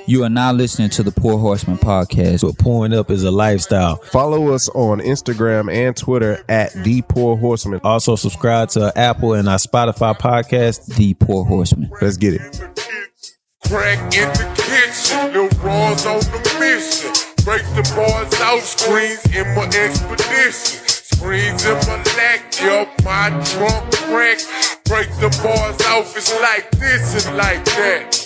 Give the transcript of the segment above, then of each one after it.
You are now listening to the Pour Horsemen podcast. But pouring up is a lifestyle. Follow us on Instagram and Twitter at The Pour Horsemen. Also subscribe to Apple and our Spotify podcast, The Pour Horsemen. Let's get it. Crack in the kitchen, Lil Raw's on the mission. Break the bars out, screens in my expedition. Screens in my neck, yo, my trunk crack. Break the bars out, it's like this and like that.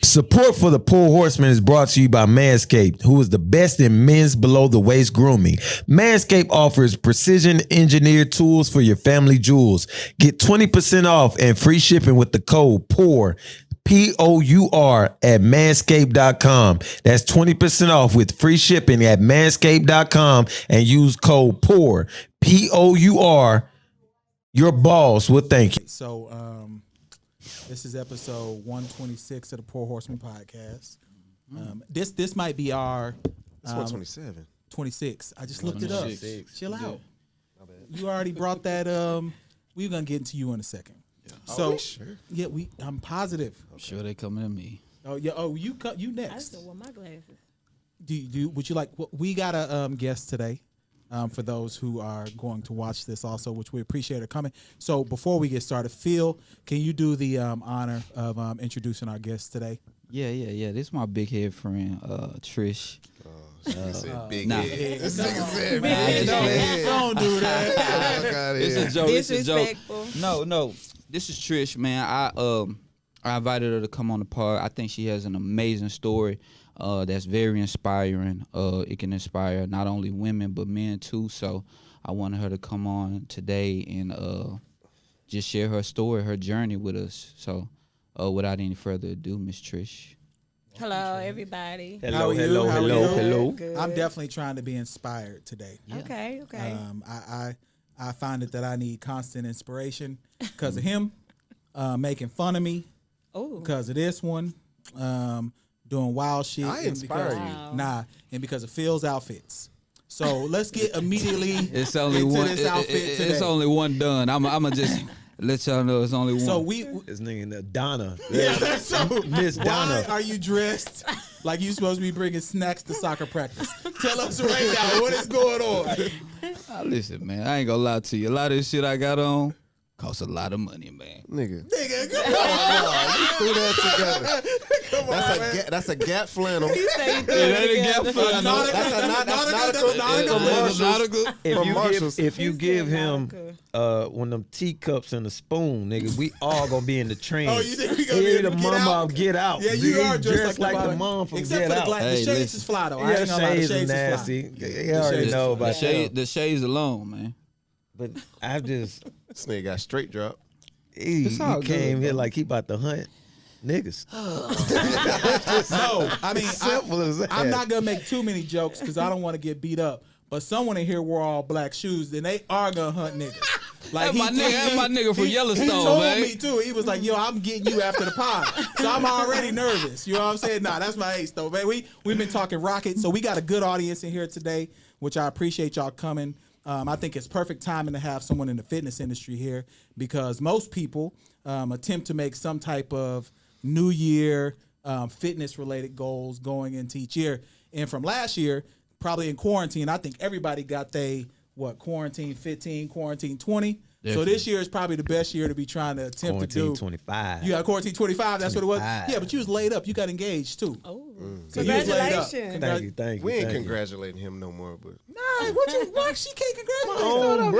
Support for the Pour Horsemen is brought to you by Manscaped, who is the best in men's below-the-waist grooming. Manscaped offers precision-engineered tools for your family jewels. Get 20% off and free shipping with the code POUR, P-O-U-R, at manscaped.com. That's 20% off with free shipping at manscaped.com and use code POUR, P-O-U-R. Your boss will thank you. So, this is episode 126 of the Pour Horsemen podcast. This might be our... It's 127. 26. I just looked it up. Chill out. My bad. You already brought that. We're going to get into you in a second. Yeah. So, sure? Yeah, I'm positive. I'm sure they coming to me. Oh, yeah. Oh, you next. I still wear my glasses. Would you like... We got a guest today. For those who are going to watch this also, which we appreciate her coming. So before we get started, Phil, can you do the honor of introducing our guest today? Yeah. This is my big head friend, Trish. Big nah. head. This nigga said Big big head. Don't do that. It's a joke. It's a joke. Disrespectful. No. This is Trish, man. I invited her to come on the pod. I think she has an amazing story. That's very inspiring. It can inspire not only women but men too. So I wanted her to come on today and just share her story, her journey with us. So without any further ado, Miss Trish. Hello, everybody. How are you? Hello. Good. I'm definitely trying to be inspired today. Yeah. Okay. I find it that I need constant inspiration because of him making fun of me, Oh. because of this one. Doing wild shit. I inspire you. Wow. Nah, and because of Phil's outfits. So let's get immediately It's only into one. this outfit today. It's only one done. I'm just let y'all know it's only one. So This nigga Donna. so Miss Donna. why are you dressed like you supposed to be bringing snacks to soccer practice? Tell us right now what is going on. Listen, man, I ain't gonna lie to you. A lot of this shit I got on costs a lot of money, man. Nigga. Nigga, come on. You threw that together. Come on, man. That's a Gap flannel. You say you threw It ain't a together. gap flannel. If you give him one of them teacups and a spoon, nigga, we all gonna be in the train. Oh, you think we gonna be in the the Get mom Out? Get Out. Yeah, you Nigga, are dressed like the mom from Except Get for the Out. glass. Hey, The shades listen. is fly though. I Yeah, ain't gonna lie, the shades shades is is nasty. fly. You already shades know is fly. about that. The shades alone, man. But I just, This nigga got straight drop. he all came good, here bro. like he about to hunt niggas. No, I mean, Simple as that. I'm not gonna make too many jokes because I don't want to get beat up. But someone in here wore all black shoes, then they are gonna hunt niggas. Like That's my nigga from Yellowstone, he told man. me too. He was like, "Yo, I'm getting you after the pod." So I'm already nervous. You know what I'm saying? Nah, that's my ace though, man. We've been talking Rocket, so we got a good audience in here today, which I appreciate y'all coming. I think it's perfect timing to have someone in the fitness industry here because most people attempt to make some type of New Year fitness related goals going into each year. And from last year, probably in quarantine, I think everybody got quarantine 15, quarantine 20. Definitely. So this year is probably the best year to be trying to attempt to do. 25. You got quarantine 25. That's 25. what it was. Yeah, but you was laid up. You got engaged too. Oh. So you was laid up. Congratulations. Thank you. We ain't thank you. congratulating him no more, but Nah, why she can't congratulate Oh, you?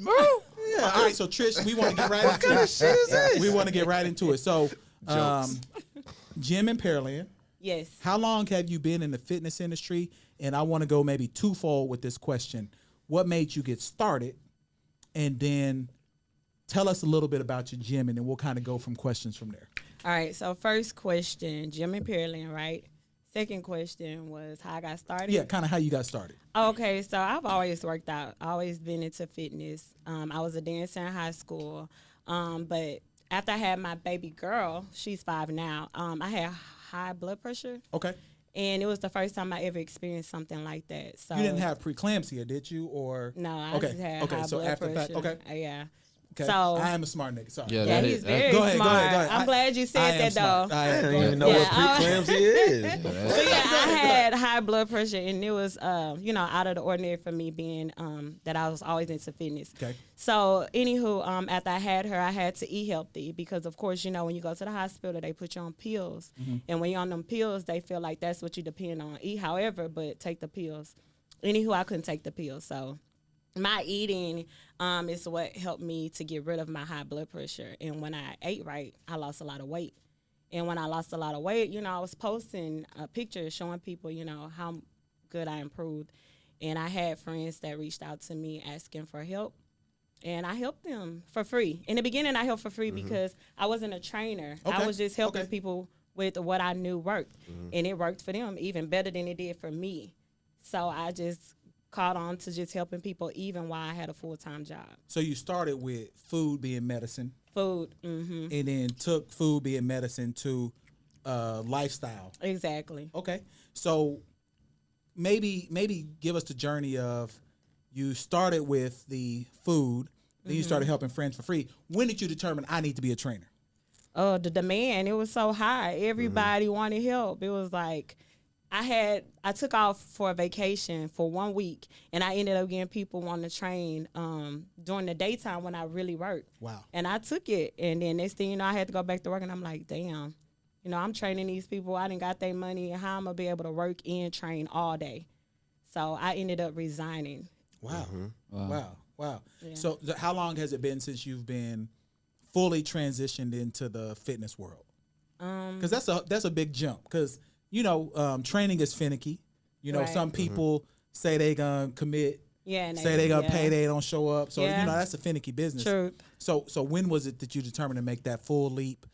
brother. Yeah. All right, so Trish, we want to get right into it. Shit is this? We want to get right into it. So, Jim and Pearland, Yes. how long have you been in the fitness industry? And I want to go maybe twofold with this question. What made you get started? And then tell us a little bit about your gym, and then we'll kind of go from questions from there. All right. So first question, Jim and Pearland, right? Second question was how I got started. Yeah, kind of how you got started. Okay, so I've always worked out. Always been into fitness. I was a dancer in high school, but after I had my baby girl, she's 5 now. I had high blood pressure, Okay. and it was the first time I ever experienced something like that. So You didn't have preeclampsia, did you? Or no, I Okay, just had okay, high so blood after pressure. that- okay. Yeah. Okay. So I am a smart nigga. Sorry. Yeah, yeah, that he's is- very Go ahead, smart. go ahead, go ahead. I'm glad you I said am that smart. though. I don't Go even know Yeah, what preeclampsia is. So yeah, I had high blood pressure, and it was, out of the ordinary for me being that I was always into fitness. Okay. So anywho, after I had her, I had to eat healthy because, of course, when you go to the hospital, they put you on pills, and when you're on them pills, they feel like that's what you depend on. Eat, however, but take the pills. Anywho, I couldn't take the pills, so my eating is what helped me to get rid of my high blood pressure. And when I ate right, I lost a lot of weight. And when I lost a lot of weight, I was posting pictures showing people, how good I improved. And I had friends that reached out to me asking for help. And I helped them for free. In the beginning, I helped for free because I wasn't a trainer. Okay. I was just helping Okay. people with what I knew worked. And it worked for them even better than it did for me. So I just caught on to just helping people even while I had a full-time job. So you started with food being medicine, Food, mm-hmm. and then took food being medicine to lifestyle. Exactly. Okay. So maybe give us the journey of you started with the food, then you started helping friends for free. When did you determine I need to be a trainer? The demand, it was so high. Everybody wanted help. It was like I took off for a vacation for 1 week, and I ended up getting people wanting to train during the daytime when I really worked. Wow. And I took it, and then next thing you know, I had to go back to work, and I'm like, damn, I'm training these people. I didn't got their money, and how I'm gonna be able to work and train all day? So I ended up resigning. Wow. Wow. Yeah. So how long has it been since you've been fully transitioned into the fitness world? Because that's a big jump. Because training is finicky. Right. Some people say they gonna commit. Yeah. And Say they gonna pay, they don't show up. So Yeah. that's a finicky business. True. So when was it that you determined to make that full leap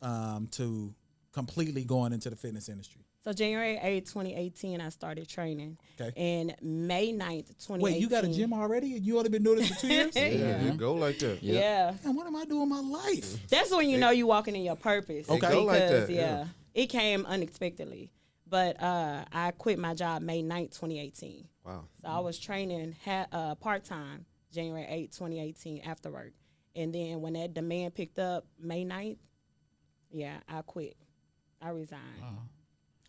to completely going into the fitness industry? So January 8th, 2018, I started training. Okay. And May 9th, 2018. Wait, you got a gym already? You already been doing this for 2 years? Yeah. You go like that. Yeah. Man, what am I doing with my life? That's when you know you walking in your purpose. Okay. Go like Because, that, yeah. it came unexpectedly. But I quit my job May 9th, 2018. Wow. So I was training part-time January 8th, 2018 after work. And then when that demand picked up May 9th, I quit. I resigned.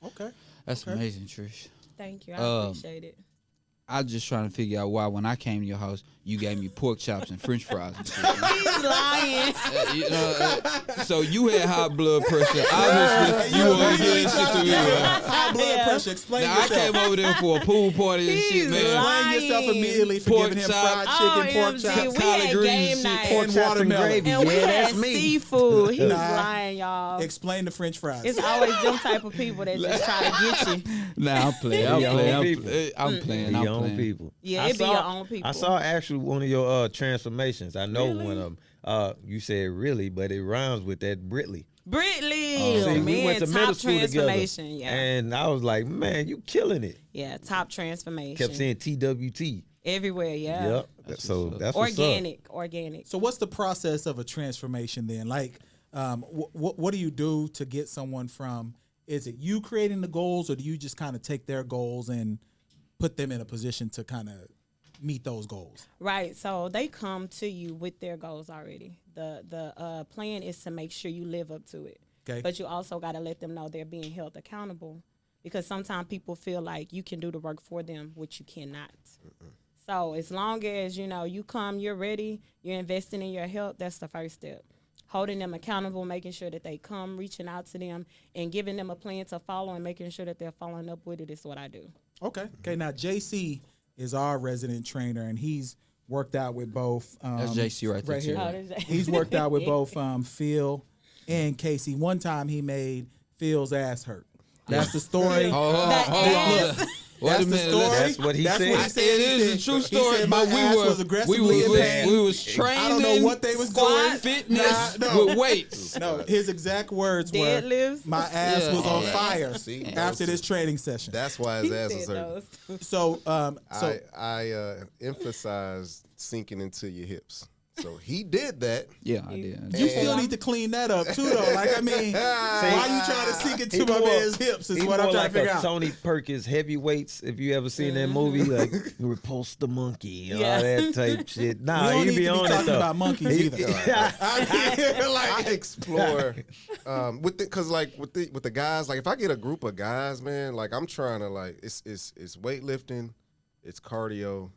Okay. That's amazing, Trish. Thank you. I appreciate it. I just trying to figure out why when I came to your house, you gave me pork chops and French fries. And shit. He's lying. So you had high blood pressure. Obviously, you want to get this shit to me. Right? High blood Yeah. pressure. Explain Now, I yourself. came over there for a pool party and shit, He's man. lying. Explain yourself immediately for Pork giving him chop. fried chicken, pork OMG, chops, we collard had greens, game shit, night. and Pork chops and watermelon. gravy. And we Yeah, had that's me. seafood. He's Nah. lying, y'all. Explain the French fries. It's always them type of people that just try to get you. Nah, I'm playing. I'm Your own playing. people. I'm playing. Your I'm own playing. people. Yeah, I it be saw- your own people. I saw actually one of your transformations. I know Really? one of them. You said really, but it rhymes with that Britley. Britley, See, man, we went to middle top school together, transformation. Yeah, and I was like, man, you killing it. yeah, top transformation. Kept saying TWT. everywhere. Yeah, Yep. So that's what's up. organic. So what's the process of a transformation then? Like, what do you do to get someone from? Is it you creating the goals, or do you just kind of take their goals and put them in a position to kind of meet those goals? Right. So they come to you with their goals already. The plan is to make sure you live up to it. Okay. But you also got to let them know they're being held accountable, because sometimes people feel like you can do the work for them, which you cannot. So as long as, you come, you're ready, you're investing in your health, that's the first step. Holding them accountable, making sure that they come, reaching out to them, and giving them a plan to follow and making sure that they're following up with it is what I do. Okay. Okay. Now JC is our resident trainer, and he's worked out with both. That's JC right there, too. Oh, there's that. He's worked out with both Phil and Casey. One time he made Phil's ass hurt. That's the story. Hold on. Wait That's a the minute. story. That's what he said. It is a true He story, said but my we ass were was aggressively in pain. we was training. I don't know what they was doing. squat fitness Nah, no. with weights. No, his exact words were, Deadlifts? "My ass Yeah. was on Yeah. fire See, after this training session." That's why his He ass is said hurting. those. So, I emphasize sinking into your hips. So he did that. Yeah, I did. You still need to clean that up too, though. Like, I mean, why you trying to sink into my man's hips is what I'm trying to figure out. Tony Perkins heavyweights. If you ever seen that movie, like Repulse the Monkey and all that type shit. Nah, we don't he need be to on be it talking though. about monkeys either. I explore because like with the guys, like if I get a group of guys, man, like I'm trying to like it's weightlifting, it's cardio.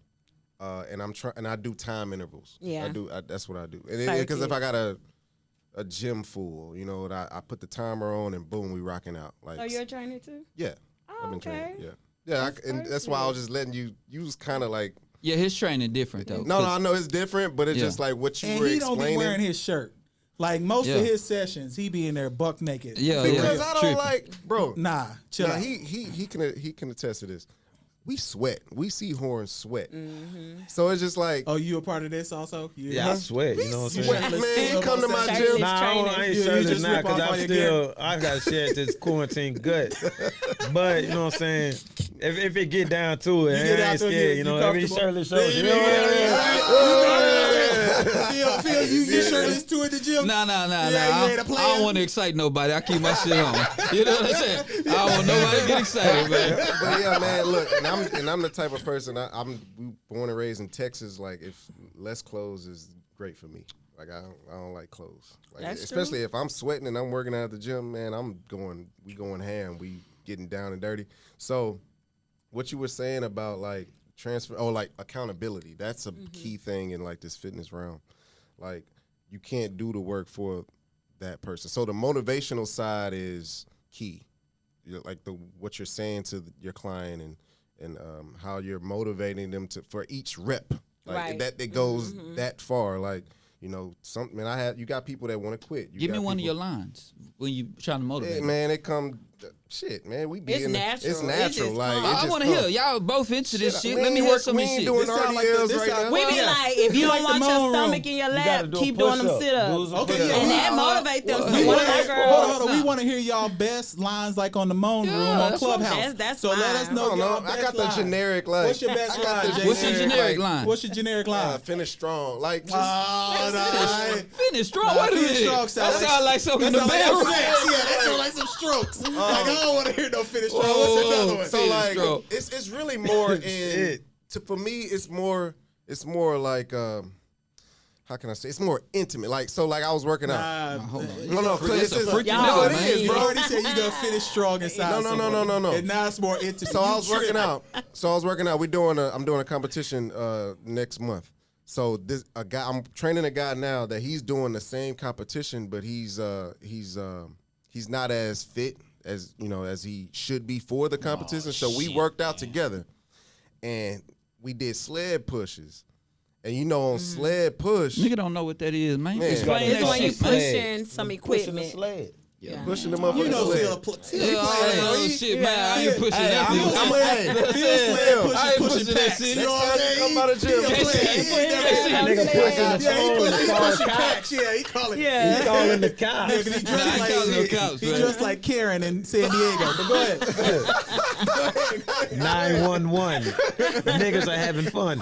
And I do time intervals. Yeah. That's what I do. And because if I got a gym full, you know, I put the timer on and boom, we rocking out. Like, So you're a trainer too? Yeah. Oh, I've been okay. training. Yeah. Yeah. And that's why I was just letting you was kind of like. Yeah, his training different though. No, I know it's different, but it's just like what you And were he don't explaining. be wearing his shirt. Like most Yeah. of his sessions, he be in there buck naked. Yeah, Because yeah. I don't Tripping. like, bro. Nah, chill Yeah, out. he can attest to this. We sweat. We see Horns sweat. Mm-hmm. So it's just like. Oh, you a part of this also? Yeah, I sweat. You know what I'm Sweat, saying? man. You come to my Shirtless. gym. Nah, I ain't You shirtless just now rip because off all I'm your still, I got to share this quarantine gut. But, you know what I'm saying? If it get down to it, I get down ain't to it, scared. you You know, every comfortable. shirtless shows. You know Phil, you shirtless too at the gym? Nah. Yeah, you ain't a I player? don't want to excite nobody. I keep my shit on. You know what I'm saying? I don't want nobody to get excited, man. But yeah, man, look, and I'm the type of person. I'm born and raised in Texas. Like, if less clothes is great for me. Like, I don't like clothes. Like, That's especially if I'm sweating and I'm working out at the gym, man. We going ham. We getting down and dirty. So, what you were saying about like like accountability. That's a key thing in like this fitness realm. Like, you can't do the work for that person. So the motivational side is key. Like what you're saying to your client and how you're motivating them for each rep. Like Right. that it goes that far. Like, you know, you got people that want to quit. You Give me got one of people- your lines when you trying to motivate. Hey, man, it come shit, man. We be It's in natural. It's It's natural. just like fun. it I just want to come. hear y'all both into this shit. we Let me ain't hear work- some of we this ain't shit. doing This sound like RDLs this right sound- now. We be Yeah. like, if you like don't the want your moan room. stomach in your You gotta lap, do a keep doing them push-up. sit-ups. Okay, yeah. And that motivate them. We So one wanna of my hear- girls. hold on, we want to hear y'all best lines like on the moan room on that's what I'm- Clubhouse. That's so let us fine. know I don't know. y'all best I got the line. generic like. What's your best I got line, the Jay? What's your generic line? What's your generic line? Finish strong. Like just, Finish strong. Wait a finish minute. strong That sound like- sound like something in That the sound like some bedroom. sex. Yeah, that sound like some strokes. Like, I don't want to hear no finish strong. What's another one? so like stroke. it's really more in for me it's more like how can I say it's more intimate. Like so like I was working out. No, It's a freaky Y'all no, it nigga, is, man. You bro. already said you gonna finish strong inside. No. And now it's more intimate. So I You was working tripping. out. I'm doing a competition next month. So I'm training a guy now that he's doing the same competition, but he's not as fit as as he should be for the competition. So we worked out together, and we did sled pushes. And on sled push, Nigga don't know what that is, man. Man. Explain It's that when you shit, man. pushing some Pushing the equipment. sled. Yeah. pushing them up You on the know, sled. Yeah, oh, shit, man. I ain't pushing that. I'm Hey, pushing that shit. You know what I'm saying? Come by the gym. Nigga pushing the phone and calling cops. Yeah, he calling. Yeah. He calling the cops. Yeah, 'cause he dressed Nah, I like call no cops, he man. dressed like Karen in San Diego. But go ahead. 911. Niggas are having fun.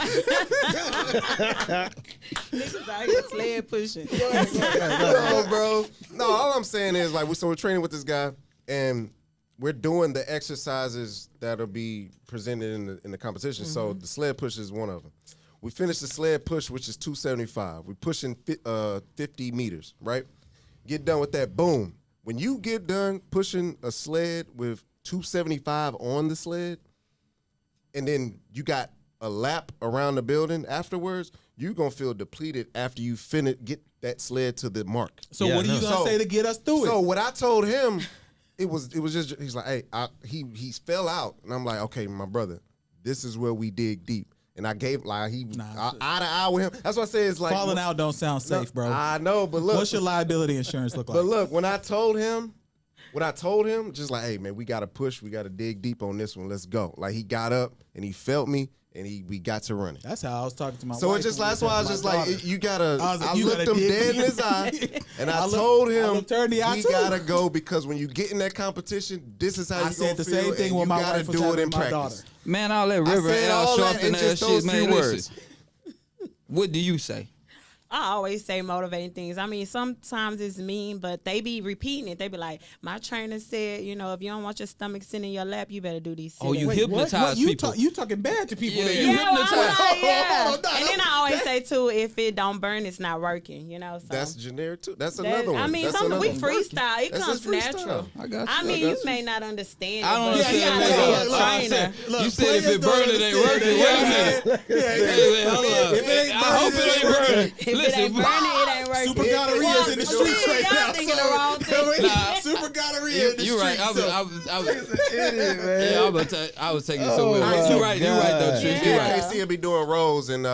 Niggas out here sled pushing. No, bro. No, all I'm saying is like we're training with this guy and we're doing the exercises that'll be presented in the competition. So the sled push is one of them. We finished the sled push, which is 275. We're pushing 50 meters, right? Get done with that, boom. When you get done pushing a sled with 275 on the sled, and then you got a lap around the building afterwards, you're gonna feel depleted after you get that sled to the mark. So Yeah, what are you I know. gonna say to get us through So it? what I told him, it was just he's like, hey, he fell out, and I'm like, okay, my brother, this is where we dig deep, and I gave eye to eye with him. That's what I say. It's like Falling out don't sound safe, bro. I know, but look, What's your liability insurance look like? but look, when I told him, just like, hey man, we gotta push, we gotta dig deep on this one. Let's go. Like he got up and he felt me, and we got to running. That's how I was talking to my So wife. it's just when we that's why I was had just my like, daughter. you gotta. I was like, I you looked gotta him dig dead in deep. his eye, and I I told him, looked her in the eye we too. gotta go because when you get in that competition, this is how I you said gonna the feel, same thing and when you my gotta wife was do it having in my practice. daughter. Man, all that River said L all that Sharpton in ass just shit, those man. few Listen, words. what do you say? I always say motivating things. I mean, sometimes it's mean, but they be repeating it. They be like, my trainer said, you know, if you don't want your stomach sitting in your lap, you better do these sit-ups. Oh, you hypnotize people. You talking bad to people? Yeah, there. you Yeah, well, hypnotize. I'm like, yeah. And then I always say too, if it don't burn, it's not working. You know, so That's generic too. That's another one. I mean, That's some another we one. freestyle. It That's comes just freestyle. natural. I got you. I mean, got you may not understand. I don't it, but understand. you gotta be a Look, trainer. You said if it burn, it ain't working. Wait a minute. Hey, hold up. I hope it ain't burning. If it Listen, ain't burning, it ain't working. Super gonorrhea's in the streets right y'all now. thinking the wrong thing. Nah. Super gonorrhea in the you're right. streets. I was taking it somewhere. my You're right. You're right, though, Trish. You're right. KC will be doing rows, and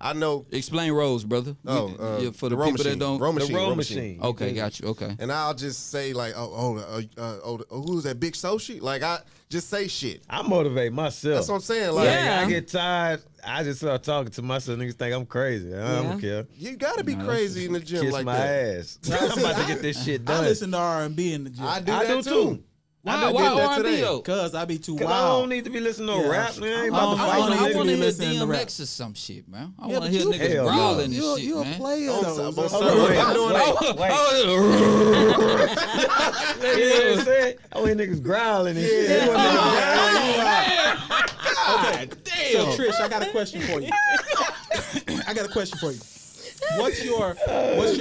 I know. Explain roles, brother. Yeah, for the row people machine. that don't. Row The machine. row machine. Okay, got you. Okay. And I'll just say like, who's that big Sochi? Like I just say shit. I motivate myself. That's what I'm saying. Like Yeah. I get tired. I just start talking to myself. Niggas think I'm crazy. I don't care. you gotta be crazy in the gym Kiss like my that. ass. I'm about to get this shit I done. listen to R&B in the gym. I do I that do too. Why? did Why that R&B today. though? Cause I be too Cause I wild. don't need to be listening to no Yeah. rap. Man. I ain't I about to don't- fight I no don't I nigga. want to hear listening to rap. DMX or some shit, man. I Yeah, want but to hear you- niggas Hell no. growling and shit, You a man. player On though. some- on So- some- Wait, I'm doing wait, wait. You know what I'm saying? I hear niggas growling and shit. They want niggas growling. Okay. Damn. So Trish, I got a question for you. What's your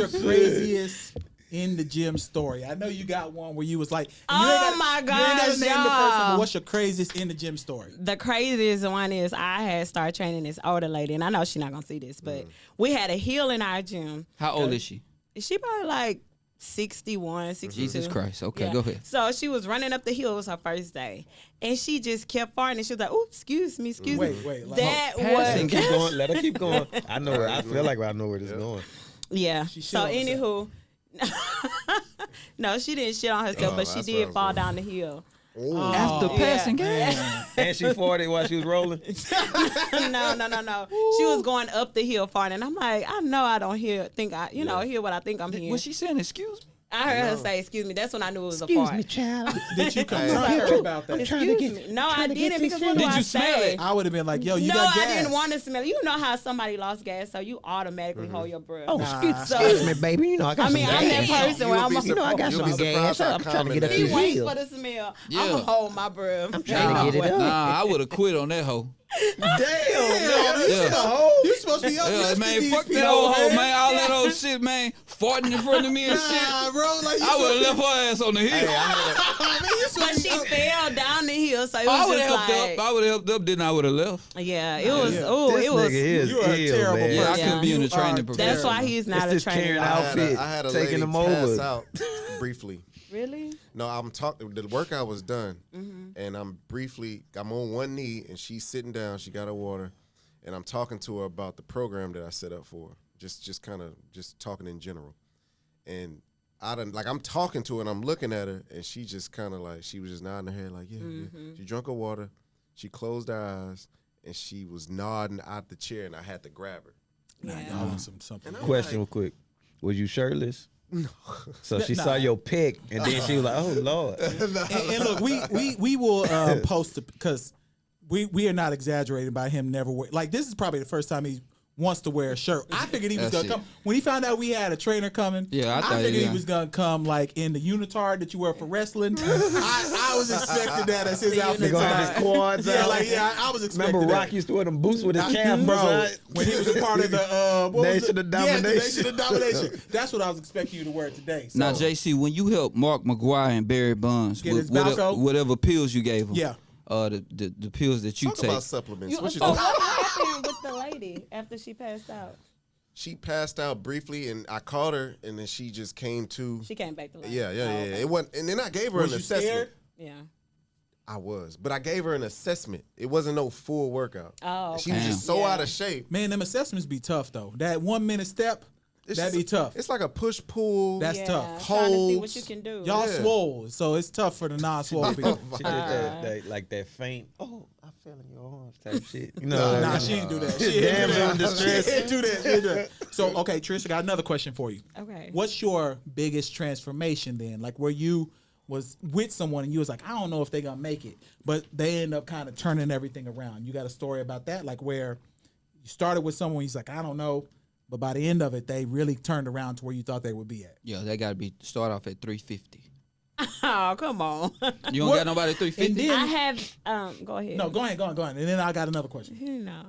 craziest in the gym story? I know you got one where you was like, and you ain't Oh my you ain't gotta gosh, name the person, but y'all. what's your craziest in the gym story? The craziest one is I had started training this older lady, and I know she's not gonna see this, but we had a heel in our gym. How old is she? She probably like 61, 62. Jesus Christ. Okay, Yeah. go ahead. So she was running up the hill. It was her first day, and she just kept farting. And she was like, "Oh, excuse me." Wait, like- That Passing. was Keep going. Let her keep going. I know where. I feel like I know where this is going. yeah. She shit So on herself. anywho, no, she didn't shit on herself, but she that's did what fall I'm down the hill. After passing gas. And she farted while she was rolling. No. She was going up the hill farting. I'm like, I know I don't hear what I think I'm hearing. Was she saying excuse me? I heard her say, "Excuse me." That's when I knew it was a fart. child. Did you confront her about that? Excuse me. No, I didn't because what do Did I you smell say? it? I would have been like, yo, you No, got gas. I didn't want to smell it. You know how somebody lost gas, so you automatically hold your breath. Oh, So- excuse me, baby. You know I got I mean, some I'm gas. that person where I'm You know I got You'll some be gas. surprised how I'm trying to get up common he this that waits hill. for the smell. Yeah. I'm gonna hold my breath. I'm trying to get it up. Nah, I would have quit on that hoe. Damn, Yeah. You supposed to be up Yeah, there. man, fuck that old hoe, man. All that old shit, man. Farting in front of me and shit. Nah, bro, like you I would have left her ass on the hill. But she fell down the hill, so it I was would just have helped like, up. I would have helped up, then I would have left. yeah, it was. Yeah. Oh, This it was. nigga is You are a ill, terrible man. Yeah, I person. couldn't be in the You training are profession. That's why he's not It's a this trainer. Karen outfit. I had a taking lady them pass over. out briefly. Really? No, I'm talking. The workout was done, and I'm on one knee, and she's sitting down. She got her water, and I'm talking to her about the program that I set up for her. Just talking in general, and I'm talking to her, and I'm looking at her, and she just kind of like she was just nodding her head like yeah. She drank her water, she closed her eyes, and she was nodding out the chair, and I had to grab her. Nah, y'all want something. Question real quick. Was you shirtless? No. So she saw your pic, and then she was like, "Oh Lord." And look, we will post it because we are not exaggerating by him never wear. Like this is probably the first time he wants to wear a shirt. I figured he was That's gonna it. come when he found out we had a trainer coming. Yeah, I thought, figured yeah. he was gonna come like in the unitard that you wear for wrestling. I was expecting that as his outfit. Gonna have his tonight. quads Yeah, out. like I was expecting Remember that. Rock used to wear them boots with his calf, Bro, when he was a part of the what was Nation it? of Yeah, the Domination. Nation of Domination. That's what I was expecting you to wear today. So, Now, JC, when you helped Mark McGuire and Barry Bonds Get with his Balco? whatever pills you gave him, Yeah. the pills that you Talk take, about supplements. What you So doing? what happened with the lady after she passed out? She passed out briefly, and I caught her, and then she just came to. She came back to life. Yeah. Oh, okay. It wasn't, and then I gave her Was an you assessment. scared? Yeah. I was, but I gave her an assessment. It wasn't no full workout. Oh, She was okay. just so Yeah. out of shape. Man, them assessments be tough though. That 1 minute step, It's that'd just- be tough. It's like a push pull. That's yeah. tough. Trying to see what Holds. you can do. Y'all Yeah. swole, so it's tough for the non-swole people. She did that like that faint. Oh, I fell in your arms type shit. You know? Nah, she didn't do that. She Damn, didn't in do that. distress. She didn't do that. She didn't do that. So, okay, Trish, I got another question for you. Okay. What's your biggest transformation then? Like where you was with someone and you was like, I don't know if they're gonna make it, but they end up kind of turning everything around. You got a story about that, like where you started with someone, he's like, I don't know, but by the end of it, they really turned around to where you thought they would be at. Yeah, they got to be start off at 350. Oh, come on. You don't got nobody at 350? I have, go ahead. No, go ahead. And then I got another question. No.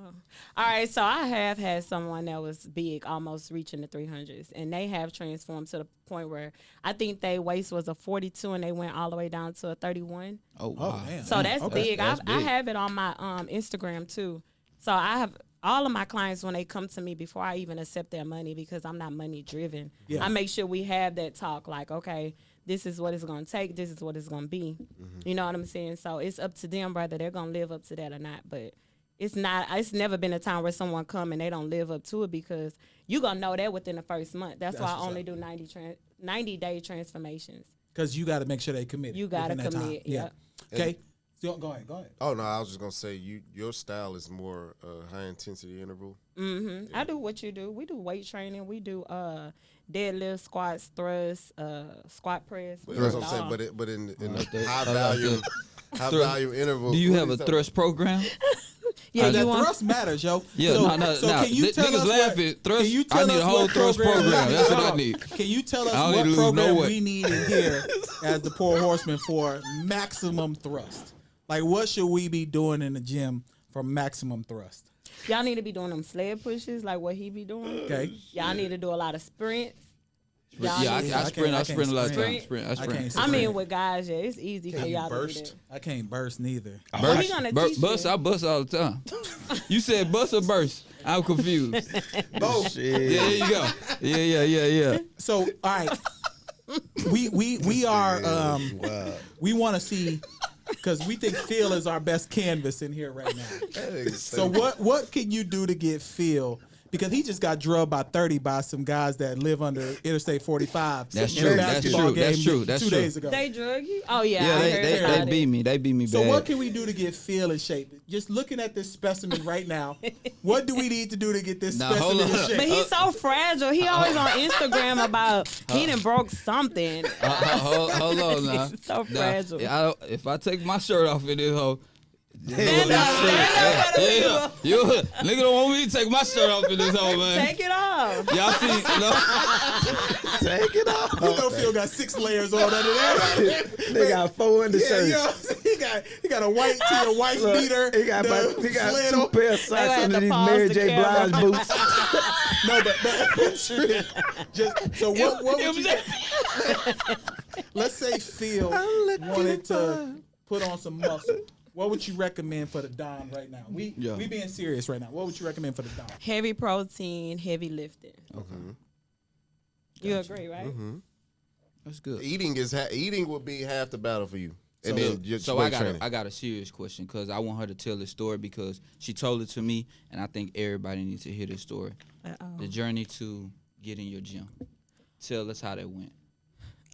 All right, so I have had someone that was big, almost reaching the 300s, and they have transformed to the point where I think their waist was a 42 and they went all the way down to a 31. Oh, wow. damn. So that's big. That's I big. have it on my Instagram too. So I have all of my clients when they come to me before I even accept their money, because I'm not money driven. Yeah. I make sure we have that talk like, okay, this is what it's going to take. This is what it's going to be. You know what I'm saying? So it's up to them whether they're going to live up to that or not. But it's never been a time where someone come and they don't live up to it, because you're going to know that within the first month. That's why I only do 90-day transformations. Because you got to make sure they committed. You got to within that time. commit. Yeah. Yep. Okay. So, go ahead. Oh no, I was just gonna say your style is more high intensity interval. I do what you do. We do weight training. We do deadlift, squats, thrusts, squat press. But that's what I'm saying. But in the high value interval. Do you have a thrust program? Yeah, that you want thrust matters, yo. Yeah, so can you tell niggas us laughing. Thrust, can you tell I need us a whole what thrust program. That's what I need. Can you tell I us don't need what to lose no program weight. we need in here as the Pour Horsemen for maximum thrust? Like, what should we be doing in the gym for maximum thrust? y'all need to be doing them sled pushes like what he be doing. Okay. Y'all need to do a lot of sprints. Yeah, I sprint a lot of times. I sprint. I mean, with guys, yeah, it's easy for y'all to do that. I can't burst neither. Well, he gonna teach Bust, you. I bust all the time. You said bust or burst? I'm confused. Both. Yeah, there you go. Yeah. So, all right. We are we want to see, because we think Phil is our best canvas in here right now. So what can you do to get Phil? Because he just got drugged by 30 by some guys that live under Interstate 45. That's in a true. basketball game That's 2 true. days ago. They drug you? Oh yeah. Yeah, I heard they about beat it. me. They beat me So bad. what can we do to get Phil in shape? Just looking at this specimen right now, what do we need to do to get this Now, hold specimen in on. shape? But he's so fragile. He always on Instagram about he done broke something. Hold on now. He's so Now, fragile. if I take my shirt off in this hole, Stand up, stand up. you nigga don't want me to take my shirt off in this hole, man. Take it off. Y'all see? No? Take it off. You know Phil got 6 layers on under there. They got 4 undershirts. Yeah, he got a white tee, a white Look, beater. he got the 2 pair of socks had under to these pause Mary the J. camera. Blige boots. No, but just so what would you? Let's say Phil wanted to put on some muscle. What would you recommend for the Dom right now? We being serious right now. What would you recommend for the Dom? Heavy protein, heavy lifting. Okay. You agree, right? That's good. Eating would be half the battle for you. And then just So weight I training. got a serious question, because I want her to tell this story, because she told it to me, and I think everybody needs to hear this story. The journey to get in your gym. Tell us how that went.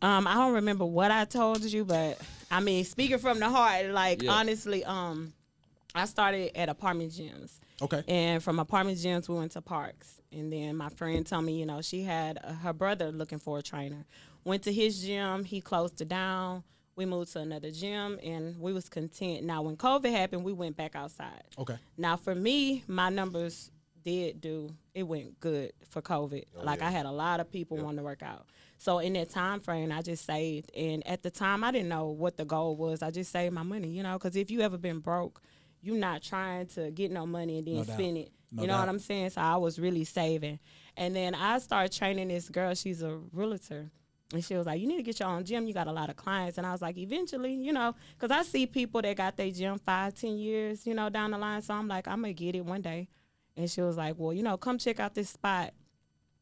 I don't remember what I told you, but I mean, speaking from the heart, like honestly, I started at apartment gyms. Okay. And from apartment gyms, we went to parks. And then my friend told me, she had her brother looking for a trainer. Went to his gym. He closed it down. We moved to another gym, and we was content. Now, when COVID happened, we went back outside. Okay. Now, for me, my numbers it went good for COVID. I had a lot of people wanting to work out. So in that time frame, I just saved. And at the time, I didn't know what the goal was. I just saved my money, because if you ever been broke, you're not trying to get no money and then spend it. You know what I'm saying? So I was really saving. And then I started training this girl. She's a realtor. And she was like, you need to get your own gym. You got a lot of clients. And I was like, eventually, because I see people that got their gym 5-10 years, down the line. So I'm like, I'm going to get it one day. And she was like, well, come check out this spot.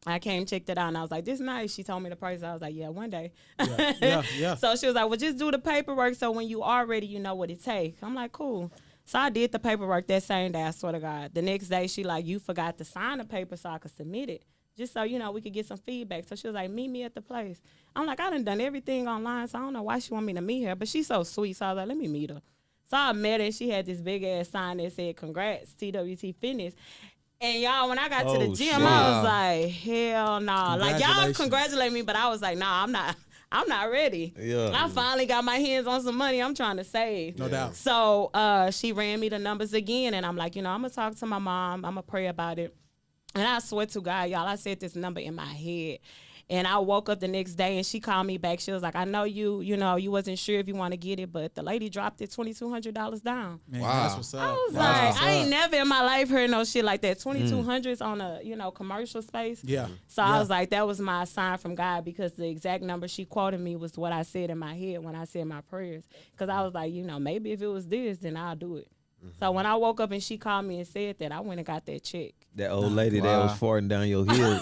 I came, checked it out, and I was like, this nice. She told me the price. I was like, yeah, one day. Yeah. So she was like, well, just do the paperwork so when you are ready, you know what it takes. I'm like, cool. So I did the paperwork that same day, I swear to God. The next day, she like, you forgot to sign the paper so I could submit it, just so, we could get some feedback. So she was like, meet me at the place. I'm like, I done everything online, so I don't know why she want me to meet her, but she's so sweet. So I was like, let me meet her. So I met her, and she had this big-ass sign that said, congrats, TWT Fitness. And y'all, when I got to the gym, I was like, hell no. Like, y'all congratulate me, but I was like, nah, I'm not ready. Yeah. I finally got my hands on some money I'm trying to save. No doubt. So she ran me the numbers again, and I'm like, I'm going to talk to my mom. I'm going to pray about it. And I swear to God, y'all, I said this number in my head. And I woke up the next day and she called me back. She was like, I know you wasn't sure if you want to get it, but the lady dropped it $2,200 down. Man, Wow. that's what's up. I was That's like, what's I ain't up. never in my life heard no shit like that. 2,200s on a, commercial space. Yeah. So Yeah. I was like, that was my sign from God, because the exact number she quoted me was what I said in my head when I said my prayers. Because I was like, maybe if it was this, then I'll do it. So when I woke up and she called me and said that, I went and got that check. That old lady that Wow. was farting down your hill,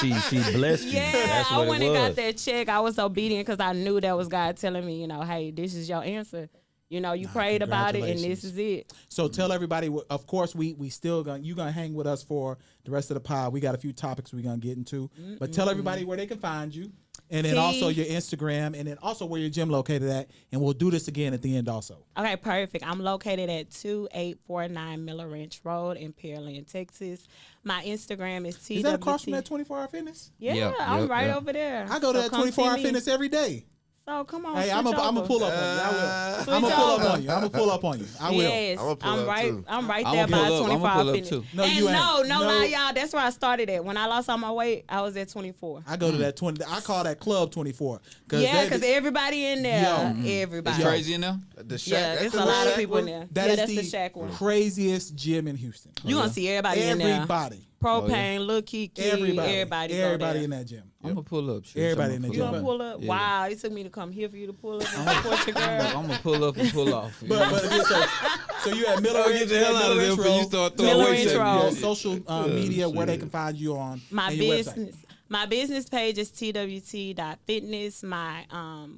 she blessed you. Yeah, That's I what went it and was. got that check. I was obedient because I knew that was God telling me, hey, this is your answer. You prayed about it, and this is it. So tell everybody. Of course, we still you gonna hang with us for the rest of the pod. We got a few topics we gonna get into, but tell everybody where they can find you, and then also your Instagram, and then also where your gym located at, and we'll do this again at the end also. Okay, perfect. I'm located at 2849 Miller Ranch Road in Pearland, Texas. My Instagram is TWT. Is that across from that 24-hour fitness? Yeah, Yep, I'm yep, right yep. over there. I go to So that come see 24-hour me. fitness every day. So come on, Hey, I'm switch gonna over. pull up on you. I will. Switch I'm gonna pull up over. on you. I'm gonna pull up on you. I will. Yes, I'ma pull I'm up, right. too. I'm right I'ma there pull by up. I'ma 24 pull hour up, fitness. too. No, and you ain't. no No. lie, y'all. That's where I started at. When I lost all my weight, I was at 24. I go to that 20. I call that Club 24. Yeah, because everybody in there, everybody. It's crazy in there. The Shaq, Yeah, that there's could a be lot of Shaq people one. in there. That Yeah, is that's the the Shaq one. craziest gym in Houston. You gonna see everybody in there. Everybody. Propane, Lil Kiki, everybody go Everybody there. in that gym. I'm gonna pull up. Trish. Everybody in I'ma the You gym. gonna pull up? Yeah. Wow, it took me to come here for you to pull up and support your girl. I'm gonna pull up and pull off. But again, so you at Miller Ranch, Get the hell out of there before you start throwing Miller weights Ranch at me. Road. Yeah, social media where they can find you on My and your business. My business page is twt.fitness. My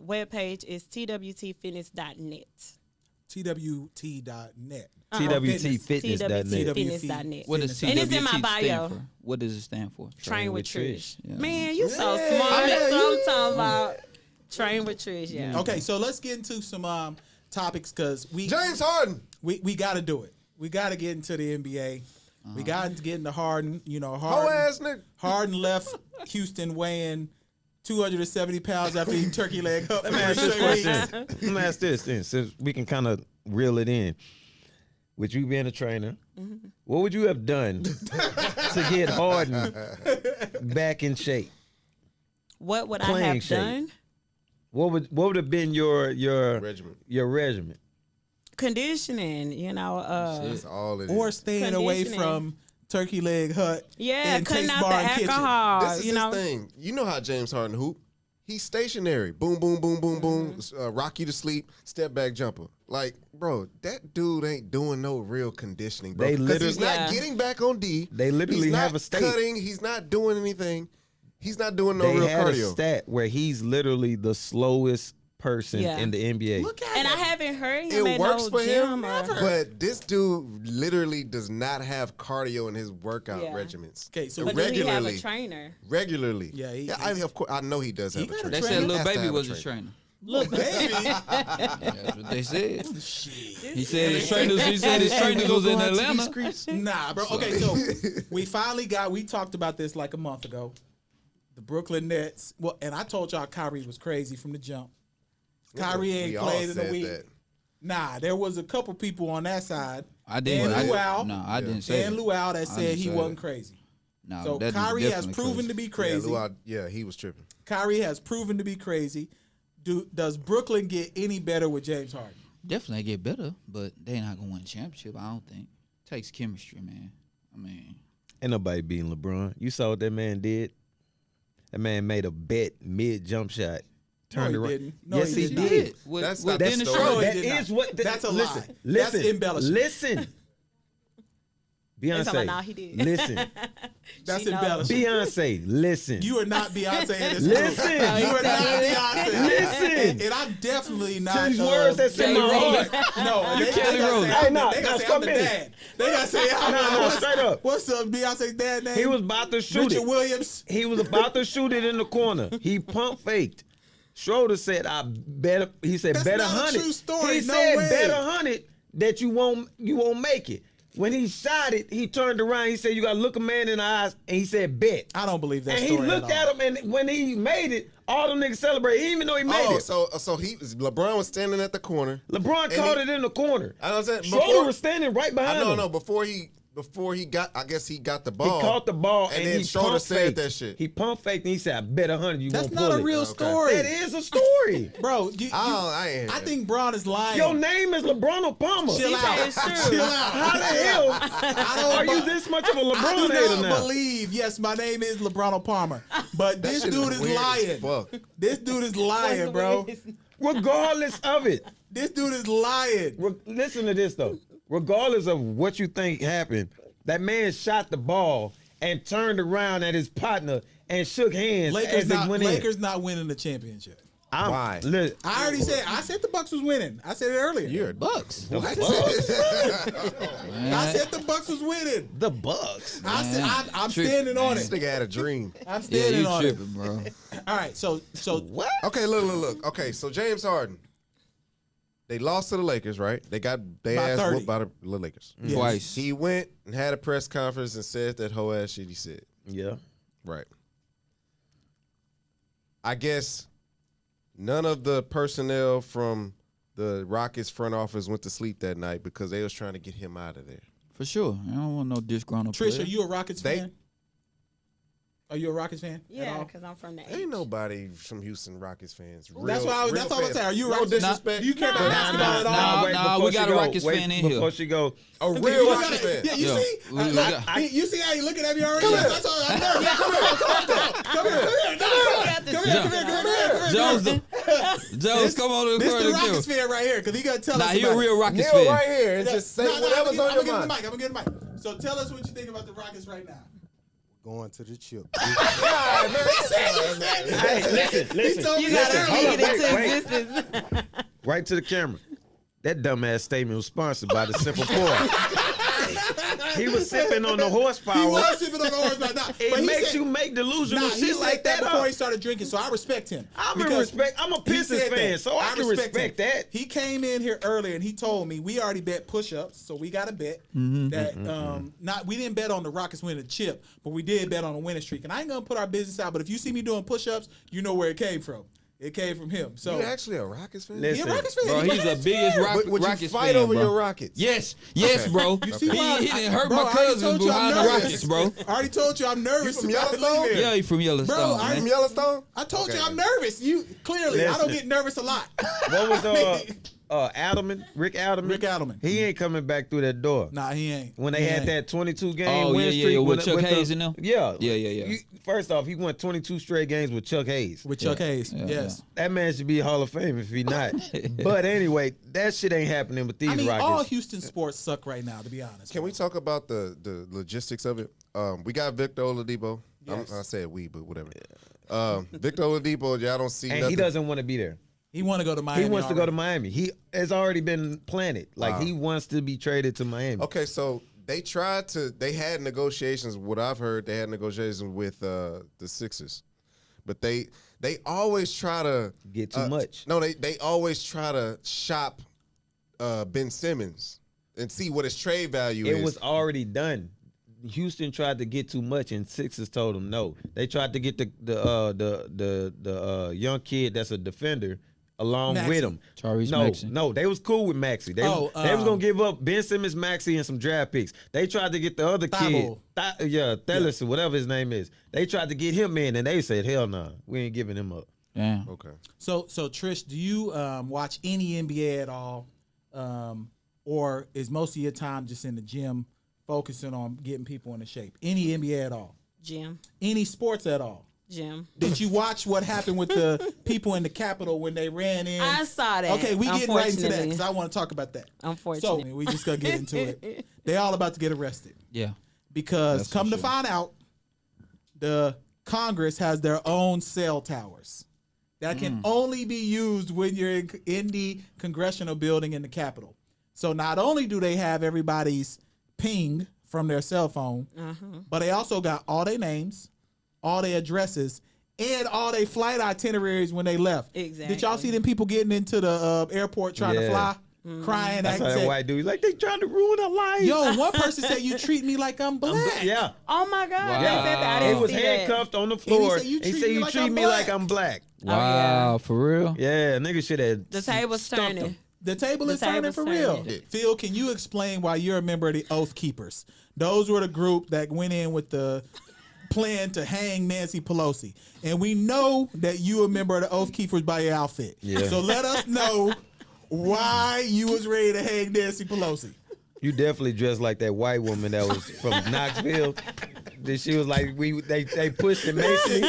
webpage is twtfitness.net. TWT.net. TWTfitness.net. TWTfitness.net. What does And it's in my TWT bio. stand for? What does it stand for? Train with Trish. Yeah. Man, you so smart. Yeah, That's what I'm talking about. Train with Trish, yeah. Okay, so let's get into some topics because James Harden. we got to do it. We got to get into the NBA. We got to get into Harden. Hoe Harden. ass nigga. Harden left Houston weighing 270 pounds after eating turkey leg up. Let me ask this question. Let me ask this then, since we can kind of reel it in. With you being a trainer, what would you have done to get Harden back in shape? What would I Playing have shape. done? What would have been your Regiment. regimen? Conditioning, That's all it is. Or staying away Conditioning. from Turkey Leg Hut. yeah, and cutting Taste out the Bar and Kitchen. alcohol. This is you know, his thing. You know how James Harden hoop? He's stationary. Boom, boom, boom, boom, boom. Rock you to sleep. Step back jumper. Like, bro, that dude ain't doing no real conditioning, bro. They Because he's literally- not Yeah. getting back on D. They literally he's not have a state. cutting. He's not doing anything. He's not doing no They real had cardio. a stat where he's literally the slowest person Yeah. in the NBA. Look at and I him. haven't heard him It at works no for gym him, or, but this dude literally does not have cardio in his workout Yeah. regimens. Okay, so but do he have a regularly, trainer? Yeah, he- of course, I know he does have a got a trainer. They trainer. said He Lil has to Baby have was a trainer. Look, baby. That's what they said. He said his trainers. He said his trainers was in Atlanta. Nah, bro. Okay, so we talked about this like a month ago. The Brooklyn Nets. Well, and I told y'all Kyrie was crazy from the jump. Kyrie ain't We all played in a said week. that. Nah, there was a couple people on that side. I didn't. And Luau. No, I didn't say And that. Luau that I said didn't he say wasn't that. crazy. No, So that is Kyrie has definitely proven crazy. to be Yeah, crazy. Luau, yeah, he was tripping. Kyrie has proven to be crazy. Does Brooklyn get any better with James Harden? Definitely get better, but they're not gonna win a championship. I don't think. Takes chemistry, man. I mean, Ain't nobody beating LeBron. You saw what that man did? That man made a bet mid jump shot. Turned he around. didn't. No, yes, he he did not. did. With, That's with not the Dennis story. Schroeder. he That did is not. what. That's a listen, lie. Listen, That's embellishment. Listen. They talking about, Beyonce, nah, he did. listen. That's She knows. embellishment. Beyonce, listen. You are not Beyonce in this Listen. group. You are not Beyonce. Listen. And I'm definitely not. To these words that's in my Jay-Z. heart. No, they Kelly gotta Rowland. say Hey, I'm nah, the- they nah, gotta say stop I'm the this. dad. They gotta say No, straight up. What's Beyonce's dad name? He was about to shoot Richard it. Williams. He was about to shoot it in the corner. He pump faked. Schroeder said, "I better." He said, That's "Bet not a 100." true story. He No said, way. "Bet 100 that you won't make it." When he shot it, he turned around. He said, "You gotta look a man in the eyes," and he said, "Bet." I don't believe that And he story looked at all. at him, and when he made it, all them niggas celebrated. He didn't even know he made it. So LeBron was standing at the corner. LeBron and caught he- it in the corner. I know what I'm saying. Schroeder was standing right behind him. No. Before he before he got the He ball. caught the ball and and then he Schroeder pump said faked. that shit. He pump faked and he said, "I bet 100 you That's won't not pull a it." real story. That is a story. Bro, I think Braun is lying. Your name is LeBron Palmer. Chill out. It's true. Chill out. How the hell are you this much of a I LeBron do hater not now? believe. Yes, my name is LeBron Palmer, but this shit dude is weird as lying. fuck. This dude is lying, bro. Regardless of it. This dude is lying. Listen to this though. Regardless of what you think happened, that man shot the ball and turned around at his partner and shook hands as it went in. Lakers not winning the championship. Why? I already said. I said the Bucks was winning. I said it earlier. You're Bucks. I said the Bucks was winning. The Bucks. I'm standing on This it. nigga had a dream. I'm Yeah, standing you on tripping, it. bro. All right, so What? Okay, look. Okay, so James Harden. They lost to the Lakers, right? They got their By ass 30. whooped by the Lakers. Yes. Twice. He went and had a press conference and said that whole ass shit he said. Yeah. Right. I guess none of the personnel from the Rockets front office went to sleep that night because they was trying to get him out of there. For sure. I don't want no disgruntled Trish, player. are you a Rockets fan? Are you a Rockets fan? at Yeah, all? because I'm from the Ain't H. nobody from Houston Rockets fans. That's what I was. real That's all I'm fans. saying. Are you a No Rockets? disrespect. Do you care about basketball at all? wait, nah, before we she got a go, Rockets wait, fan in here. Before she go, A You real gotta- Rockets fan. Yeah, you Yo, see? we got- You see how you looking at me already? That's all I'm nervous. Come here. Jones, come on to the This court the and Rockets kill. fan right here, because he gonna tell Nah, us he a about it. real Rockets Kneel fan. right here and just say whatever's on your mind. I'm gonna get the mic. So tell us what you think about the Rockets right now. Going to the chip. hey, listen. You got to Hold speak on, it wait, into wait. existence. Right to the camera. That dumbass statement was sponsored by the Simple Pour. He was sipping on the horsepower. He was sipping on the horsepower. Nah, but It he makes said- you make delusional he shit said like that before up. he started drinking, so I respect him. I'm Because a he Pistons said fan, that. so I can respect him. that. He came in here earlier and he told me we already bet push-ups, so we got to bet that we didn't bet on the Rockets winning the chip, but we did bet on a winning streak. And I ain't gonna put our business out, but if you see me doing push-ups, you know where it came from. It came from him. So You actually a Rockets fan? Listen, he a Rockets fan. Bro, He he's the Rockets biggest fan. Would you Rockets fight fan, over bro. your Rockets? Yes, bro. You see why? He didn't hurt Bro, my I already cousin told you I'm behind the nervous. Rockets, bro. I already told you I'm nervous. You from about to leave Yellowstone? here. Yeah, he from Yellowstone. Bro, I man. From Yellowstone? I told Okay. you I'm nervous. You clearly, I don't Listen. get nervous a lot. What was Rick Adelman? Rick Adelman. He ain't coming back through that door. Nah, he ain't. When they He had ain't. that 22 game Oh, win yeah, streak with Chuck Hayes and them? Yeah. Yeah. First off, he won 22 straight games with Chuck Hayes. With Chuck Hayes, yes. That man should be Hall of Fame if he not. But anyway, that shit ain't happening with these I mean, Rockets. all Houston sports suck right now, to be honest. Can we talk about the logistics of it? We got Victor Oladipo. Yes. I said we, but whatever. Victor Oladipo, y'all don't see and nothing. he doesn't want to be there. He want to go to Miami. He wants to go to already. Miami. He has already been planted. Like he wants to be traded to Miami. Okay, so they had negotiations. What I've heard, they had negotiations with the Sixers, but they always try to Get too much. No, they always try to shop Ben Simmons and see what his trade value is. It was already done. Houston tried to get too much, and Sixers told them no. They tried to get the young kid that's a defender along Maxey. with him. Tyrese no, Maxey. no, they was cool with Maxey. They was gonna give up Ben Simmons, Maxey, and some draft picks. They tried to get the other kid, Thibault. Thellis or whatever his name is. They tried to get him in, and they said, "Hell no, we ain't giving him up." Damn. Okay. So Trish, do you watch any NBA at all, or is most of your time just in the gym focusing on getting people into shape? Any NBA at all? Jim. Any sports at all? Jim. Did you watch what happened with the people in the Capitol when they ran in? I saw that. Okay, we getting right into that unfortunately. because I want to talk about that. So Unfortunately. we just gonna get into it. They all about to get arrested Yeah. because That's for come to sure. find out, the Congress has their own cell towers that can only be used when you're in the congressional building in the Capitol. So not only do they have everybody's ping from their cell phone, but they also got all their names, all their addresses, and all their flight itineraries when they left. Exactly. Did y'all see them people getting into the airport trying to Yeah. fly, crying, That's how acting? that white dude. Like they trying to ruin our life. Yo, one person said, "You treat me like I'm black." Yeah. Oh my God. Wow. They said that. I He didn't was see handcuffed on the floor. said, "You He treat said, me "You like treat I'm me like black." I'm black." Wow, for real? Yeah, nigga should have. The table's stumped turning. him. The table is turning table's for real. turning. Phil, can you explain why you're a member of the Oath Keepers? Those were the group that went in with the plan to hang Nancy Pelosi. And we know that you a member of the Oath Keepers by your outfit. Yeah. So let us know why you was ready to hang Nancy Pelosi. You definitely dressed like that white woman that was from Knoxville. That she was like, they pushed and Mason.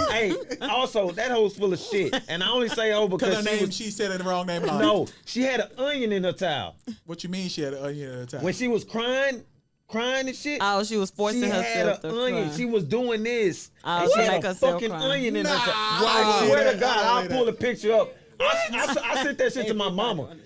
Hey, also that hoe's full of shit. And I only say because she said it the wrong name. No, she had an onion in her towel. What you mean she had an onion in her towel? When she was crying and shit. Oh, she was forcing she herself had an to onion. cry. She was doing this. Oh, and she she had make a herself fucking cry. onion in her towel. Nah, I swear to God, I I'll pull a picture up. I sent that shit to my mama.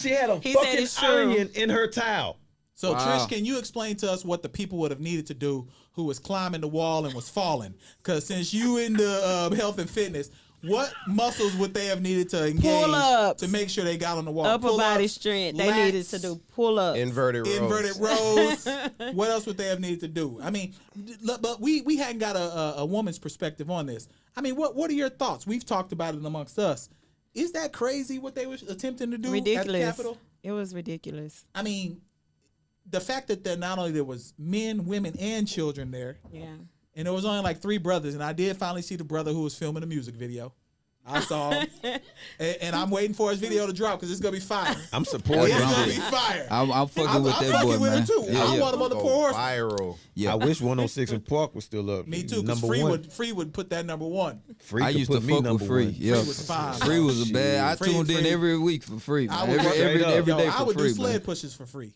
She had a He said fucking it's true. onion in her towel. So Wow. Trish, can you explain to us what the people would have needed to do who was climbing the wall and was falling? Because since you in the health and fitness, what muscles would they have needed to engage Pull-ups. to make sure they got on the wall? Upper Pull-ups, body strength. They lats, needed to do pull-ups. Inverted rows. What else would they have needed to do? I mean, but we hadn't got a woman's perspective on this. I mean, what are your thoughts? We've talked about it amongst us. Is that crazy what they were attempting to do at the Ridiculous. Capitol? It was ridiculous. I mean, the fact that not only there was men, women, and children there, Yeah. and there was only like 3 brothers, and I did finally see the brother who was filming a music video. I saw him, and I'm waiting for his video to drop because it's gonna be fire. I'm supporting It's gonna be shit. fire. I'm fucking with I'm that boy, fucking with man. him too. Yeah, I yeah. want him on the Go Pour Horsemen. viral. Yeah. I wish 106 in Park was still up. Me too, because Number Free one. would put that number 1. Free I could used put to me fuck number with Free. one. Yeah, was fine. Free was a bad. I Free, tuned in Free. every week for free. I Man. would Straight up. Every day I for would free, do sled man. pushes for free.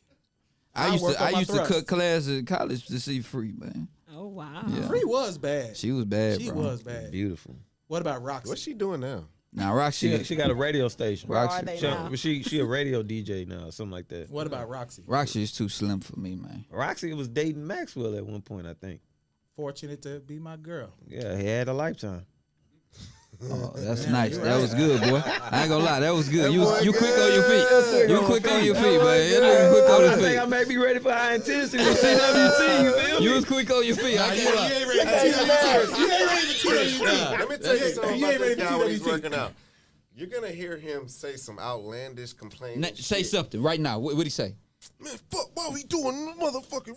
I I'll used work to on my cut thrust. classes in college to see Free, man. Oh, wow. Yeah. Free was bad. She was bad, She bro. was bad. Beautiful. What about Roxy? What's she doing now? Now Roxy, She got a radio station. Where are Roxy, they She, now? she a radio DJ now, something like that. What about Roxy? Roxy is too slim for me, man. Roxy was dating Maxwell at one point, I think. Fortunate to be my girl. Yeah, he had a lifetime. Oh, that's nice. That was good, boy. I ain't gonna lie, that was good. You quick on your feet. You quick on your feet, man. You quick on your I think I feet. may be ready for high intensity with CWT. You feel me? You was quick on your feet. I You can't lie. ain't ready for TWT. You ain't ready for TWT. Let me tell you something You about ain't ready this for guy when he's TWT. working out. You're gonna hear him say some outlandish complaints. Say something right now. What'd he say? Man, fuck, why we doing motherfucking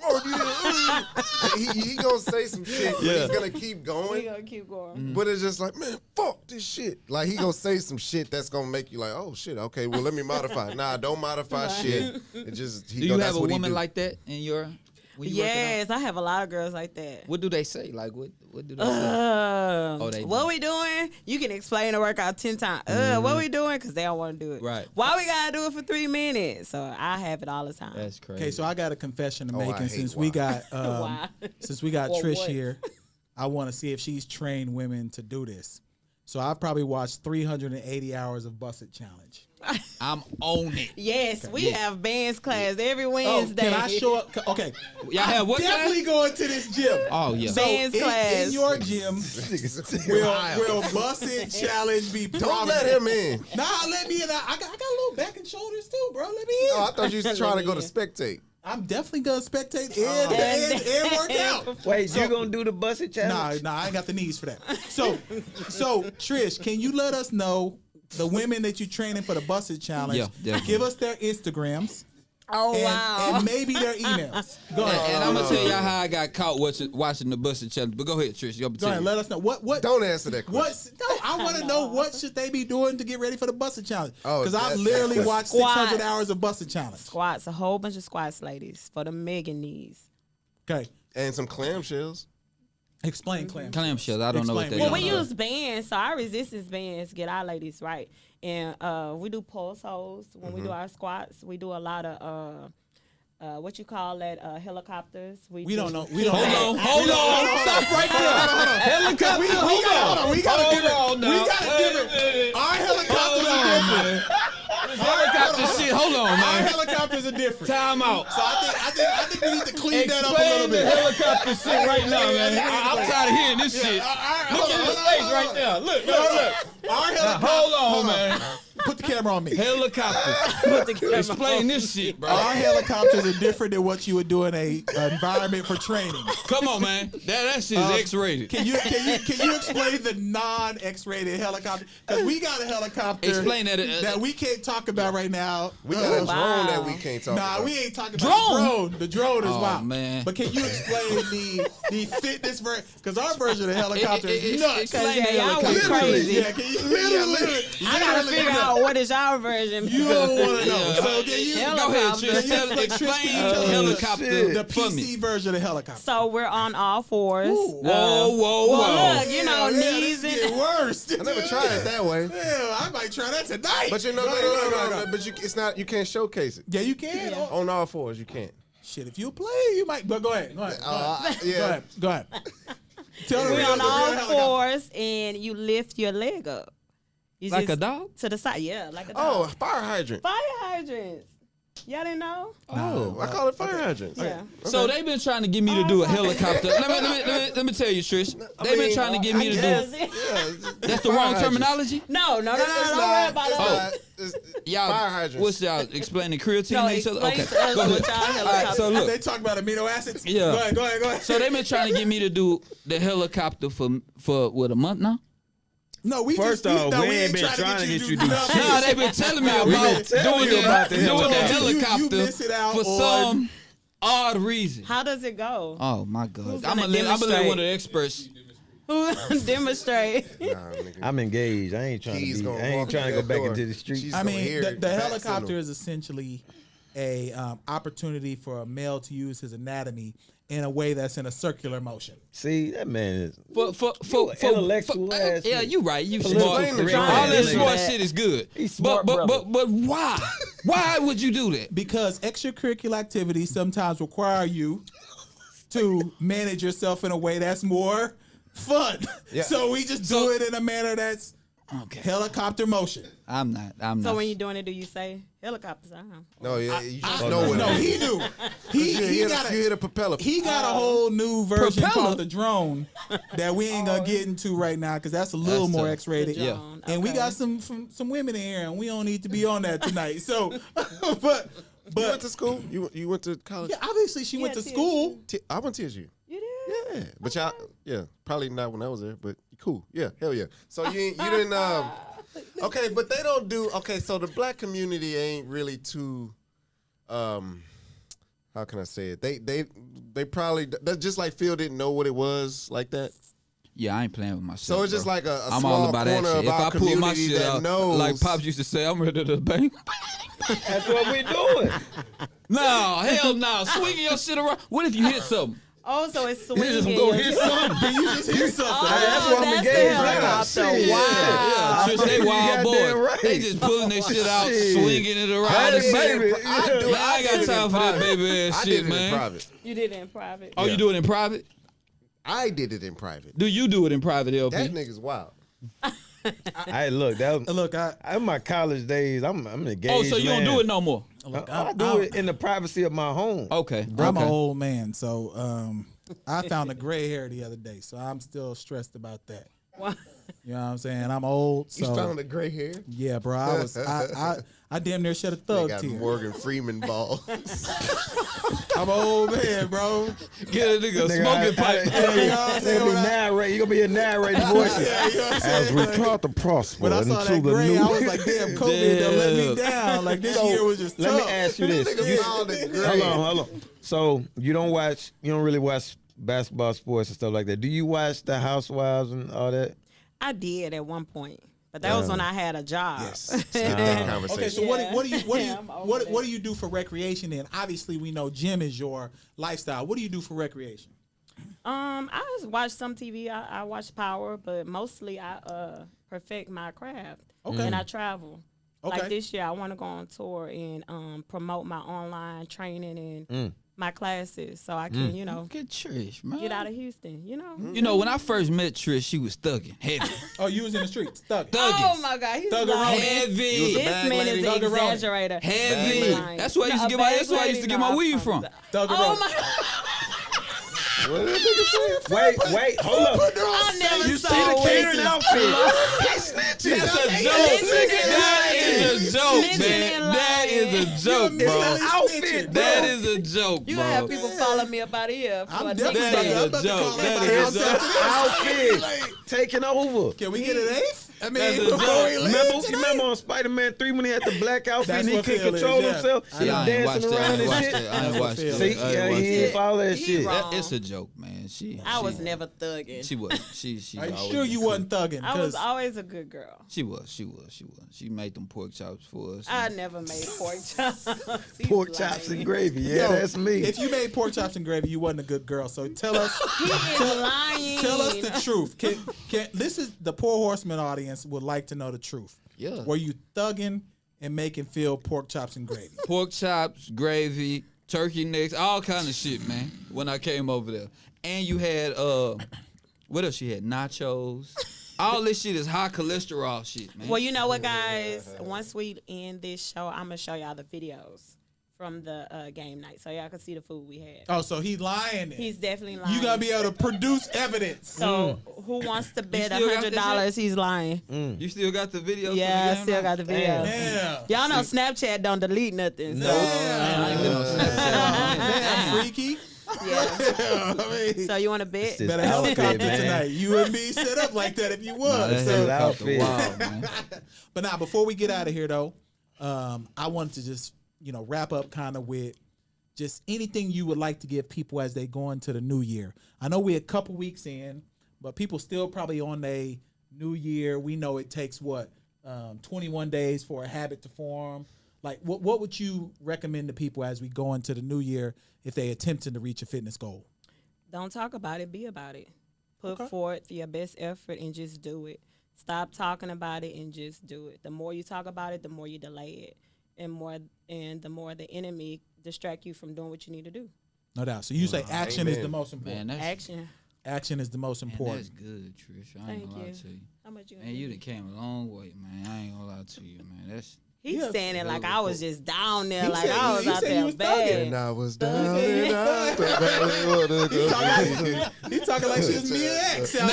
he gonna say some shit, but he's gonna keep We going. gonna keep going. But it's just like, man, fuck this shit. Like, he gonna say some shit that's gonna make you like, oh, shit, okay, well, let me modify. Nah, don't modify shit. It just, Do you have a woman like that in your? when you working out? Yes, I have a lot of girls like that. What do they say? Like what do they say? They What do. we doing? You can explain the workout 10 times. What we doing? Because they don't want to do it. Right. Why we gotta do it for 3 minutes? So I have it all the time. That's crazy. Okay, so I got a confession to Oh, I make, and hate since why. we got Why? since we got Or Trish what? here, I want to see if she's trained women to do this. So I probably watched 380 hours of Busted Challenge. I'm on it. Yes, we Yeah. have bands class every Oh, Wednesday. can I show up? Okay, Y'all have what? definitely going to this gym. Oh yeah. So Bands class. in your gym, will Busted Challenge be Don't prominent? let him in. Nah, let me in. I got a little back and shoulders too, bro. Let me in. Oh, I thought you was trying to go to spectate. I'm definitely gonna spectate and work out. Wait, you gonna do the busted challenge? Nah, I ain't got the knees for that. So Trish, can you let us know the women that you training for the Busted Challenge? Yeah, definitely. Give us their Instagrams Oh, wow. and maybe their emails. Go ahead. And I'm gonna tell y'all how I got caught watching the Busted Challenge. But go ahead, Trish. Y'all Go ahead. Let us know what. Don't answer that question. No, I want to know what should they be doing to get ready for the Busted Challenge. Oh, Because I've that- literally watched Squats. 600 hours of Busted Challenge. Squats, a whole bunch of squats, ladies, for the Megan knees. Okay, And some clamshells. explain, Clam. Clamshells. I don't know what Explain. they Well, are. we use bands, so our resistance bands get our ladies right. And we do pulse holes when we do our squats. We do a lot of what you call that, helicopters. We don't know. We don't know. Hold on. Stop right there. Helicopter. We got a different. on now. We got a different. Our helicopters are different. Helicopter shit. Hold on, Our man. helicopters are different. Time out. So I think we need to clean that up a little Explain the bit. helicopter shit right now, man. I'm tired of hearing this shit. Look at his face right there. Look. Our helicopter. Hold on, man. Put the camera on me. Helicopters. Explain this shit, bro. Our helicopters are different than what you would do in a environment for training. Come on, man. That shit is X-rated. Can you explain the non-X-rated helicopter? Because we got a helicopter that we can't talk about right now. We got a drone that we can't talk about. Nah, we ain't talking about the drone. The drone is wild. Man. But can you explain the fitness version? Because our version of the helicopter is nuts. Explain the helicopter. Crazy. Yeah, can you literally? I gotta figure out what is our version. You don't want to know. So can you go ahead, Trish. Explain the helicopter. The PC version of helicopter. So we're on all fours. Whoa. Look, knees and get worse. I never tried it that way. Yeah, I might try that tonight. But no. But it's not. You can't showcase it. Yeah, you can. Yeah. On all fours, you can't. Shit, if you play, you might. But go ahead. Yeah. Go ahead. We're on all fours, and you lift your leg up. You like just, a dog? To the side, yeah, like a dog. Oh, fire hydrant. Fire hydrants. Y'all didn't know? Oh, I call it fire hydrants. Yeah. Okay. So they've been trying to get me to do a helicopter. Let me tell you, Trish. They've been trying to get me to do. That's the wrong terminology. No. Don't worry about it. Y'all, fire hydrants. What's y'all explaining creatine No, to each other? explain Okay, to us go ahead. what y'all All right, helicopter. so look. They talk about amino acids. Yeah. Go ahead. So they've been trying to get me to do the helicopter for what, a month now? No, we First just, off, we ain't been trying to get you to do shit. Nah, they've been telling me about doing the helicopter You miss it out for some odd reason. How does it go? Oh my God! Who's I'm gonna gonna let demonstrate? one of the experts. Who demonstrate? I'm engaged. I ain't trying to go back into the streets. I mean, the helicopter is essentially a opportunity for a male to use his anatomy in a way that's in a circular motion. See, that man is For intellectual ass. Yeah, you right. You Political smart. correct. All that Yeah. smart shit is good. He's smart, but brother. why? Why would you do that? Because extracurricular activities sometimes require you to manage yourself in a way that's more fun. Yeah. So we just do it in a manner that's helicopter motion. I'm not. So when you're doing it, do you say helicopters? No, yeah, you just know what. No, he do. He You got hit a propeller. He got a whole new version Propeller? called the drone that we ain't gonna get into right now because that's a little more X-rated. The Yeah. drone, And we okay. got some women in here, and we don't need to be on that tonight. So, but You went to school? You went to college? yeah, obviously she went to TSU. school. I went to TSU. You did? Yeah, but y'all, probably not when I was there, but cool. Yeah, hell yeah. So you didn't. Okay, but they don't do. Okay, so the black community ain't really too. How can I say it? They probably that's just like Phil didn't know what it was like that. Yeah, I ain't playing with myself. So it's just bro. like a I'm small all about corner that of shit. If our I pull my community shit that out, knows. like Pops used to say, I'm ready to bang. That's what we doing. No, hell no. Swinging your shit around. What if you hit something? Oh, so it's swinging. Just go hit something. You just hear something. That's why I'm that's engaged the right now. helicopter. Shit. Wow. Trish, they wild goddamn boys. right. They just pulling their shit out, Shit. swinging it around. Hey, and shit. baby. Man, I ain't got time for that baby ass I shit, did it man. in private. You did it in private. Oh, you do it in private? I did it in private. Do you do it in private, LP? That nigga's wild. Hey, look, Look, in my college days, I'm engaged. Oh, so you don't do it no more? I do it in the privacy of my home. Okay. I'm okay. an old man, so I found a gray hair the other day, so I'm still stressed about that. Wow. You know what I'm saying? I'm old, so You found a gray hair? yeah, bro. I damn near shed a They thug got tear. Morgan Freeman ball. I'm an old man, bro. Get a nigga a Nigga, smoking pipe. You know what I'm saying? You're gonna be a narrating voices. Yeah, you know what I'm As saying? we try to prosper When I saw into that the gray, new. I was like, damn, COVID done let me down. Like this year was just Let tough. me ask you this. Nigga found a gray. Hold on. So you don't really watch basketball, sports, and stuff like that. Do you watch the Housewives and all that? I did at one point, but that was when I had a job. Yes. That conversation. Okay, so what do you do for recreation then? Obviously, we know gym is your lifestyle. What do you do for recreation? I just watch some TV. I watch Power, but mostly I perfect my craft. Okay. And I travel. Okay. Like this year, I want to go on tour and promote my online training and my classes, so I can, Look at Trish, man. get out of Houston. You know, when I first met Trish, she was thugging. Heavy. Oh, you was in the streets, thugging. Oh my God, he's Thuggeroni. lying. Heavy. This man is an Thuggeroni. exaggerator. Heavy. He's lying. That's where I used to get my. That's where I used to get my weed from. Oh my! What did that nigga say? Wait, hold up. I never You see saw the weed. Karen outfit? He snitching. That's a joke. That is a joke, Snitching man. and That lying. is a joke, You're bro. Mr. Outfit, That is a joke, You bro. gonna have people follow me up out of here. I'm for a definitely next That day. is a joke. That His is a joke. outfit taking over. Can we get an eighth? I mean, That's a before joke. we leave Remember, tonight? remember on Spider-Man 3 when he had the black outfit That's and he what couldn't Phil is, control yeah. himself? He See, I was ain't watched dancing it. I around ain't and watched shit. it. I ain't watched it. See, I ain't yeah, watched he it. didn't follow that He shit. wrong. It's a joke, man. I was never thugging. She was. She Are you always sure you was. wasn't thugging? I was 'Cause always a good girl. She was. She made them pork chops for us. I never made pork chops. He's Pork chops lying. and gravy. Yeah, Yo, that's me. If you made pork chops and gravy, you wasn't a good girl. So tell us, He is lying. tell us the truth. This is the Poor Horseman audience would like to know the truth. Yeah. Were you thugging and making Phil pork chops and gravy? Pork chops, gravy, turkey necks, all kind of shit, man. When I came over there, and you had what else? You had nachos. All this shit is high cholesterol shit, man. Well, you know what, guys? Once we end this show, I'm gonna show y'all the videos from the game night, so y'all can see the food we had. Oh, so he's lying. Then. He's definitely lying. You gotta be able to produce evidence. So who wants to bet still got this $100? He's lying. You still got the video? Yeah, I still got the video. Damn. Y'all know Snapchat don't delete nothing. So, I ain't been on Snapchat. Damn, freaky. yeah. I mean, So you want to bet? This better outfit, helicopter man. tonight. You and me set up like that if you Nah, was. that His So- outfit. wild, man. But now, before we get out of here, though, I wanted to just wrap up kind of with just anything you would like to give people as they go into the new year. I know we're a couple weeks in, but people still probably on a new year. We know it takes 21 days for a habit to form. Like, what would you recommend to people as we go into the new year if they attempting to reach a fitness goal? Don't talk about it. Be about it. Put forth your best effort and just do it. Stop talking about it and just do it. The more you talk about it, the more you delay it, and the more the enemy distract you from doing what you need to do. No doubt. So you say action is Amen. the most important. Man, that's, Action. Action is the most man, important. that's good, Trish. I Thank ain't gonna lie you. to you. How much you? Man, you done came a long way, man. I ain't gonna lie to you, man. That's He's Yeah. saying it like I was just down there, He like said- I was he out said he there was bad. And I was Thugging. down and out. He talking like she was Mia X. out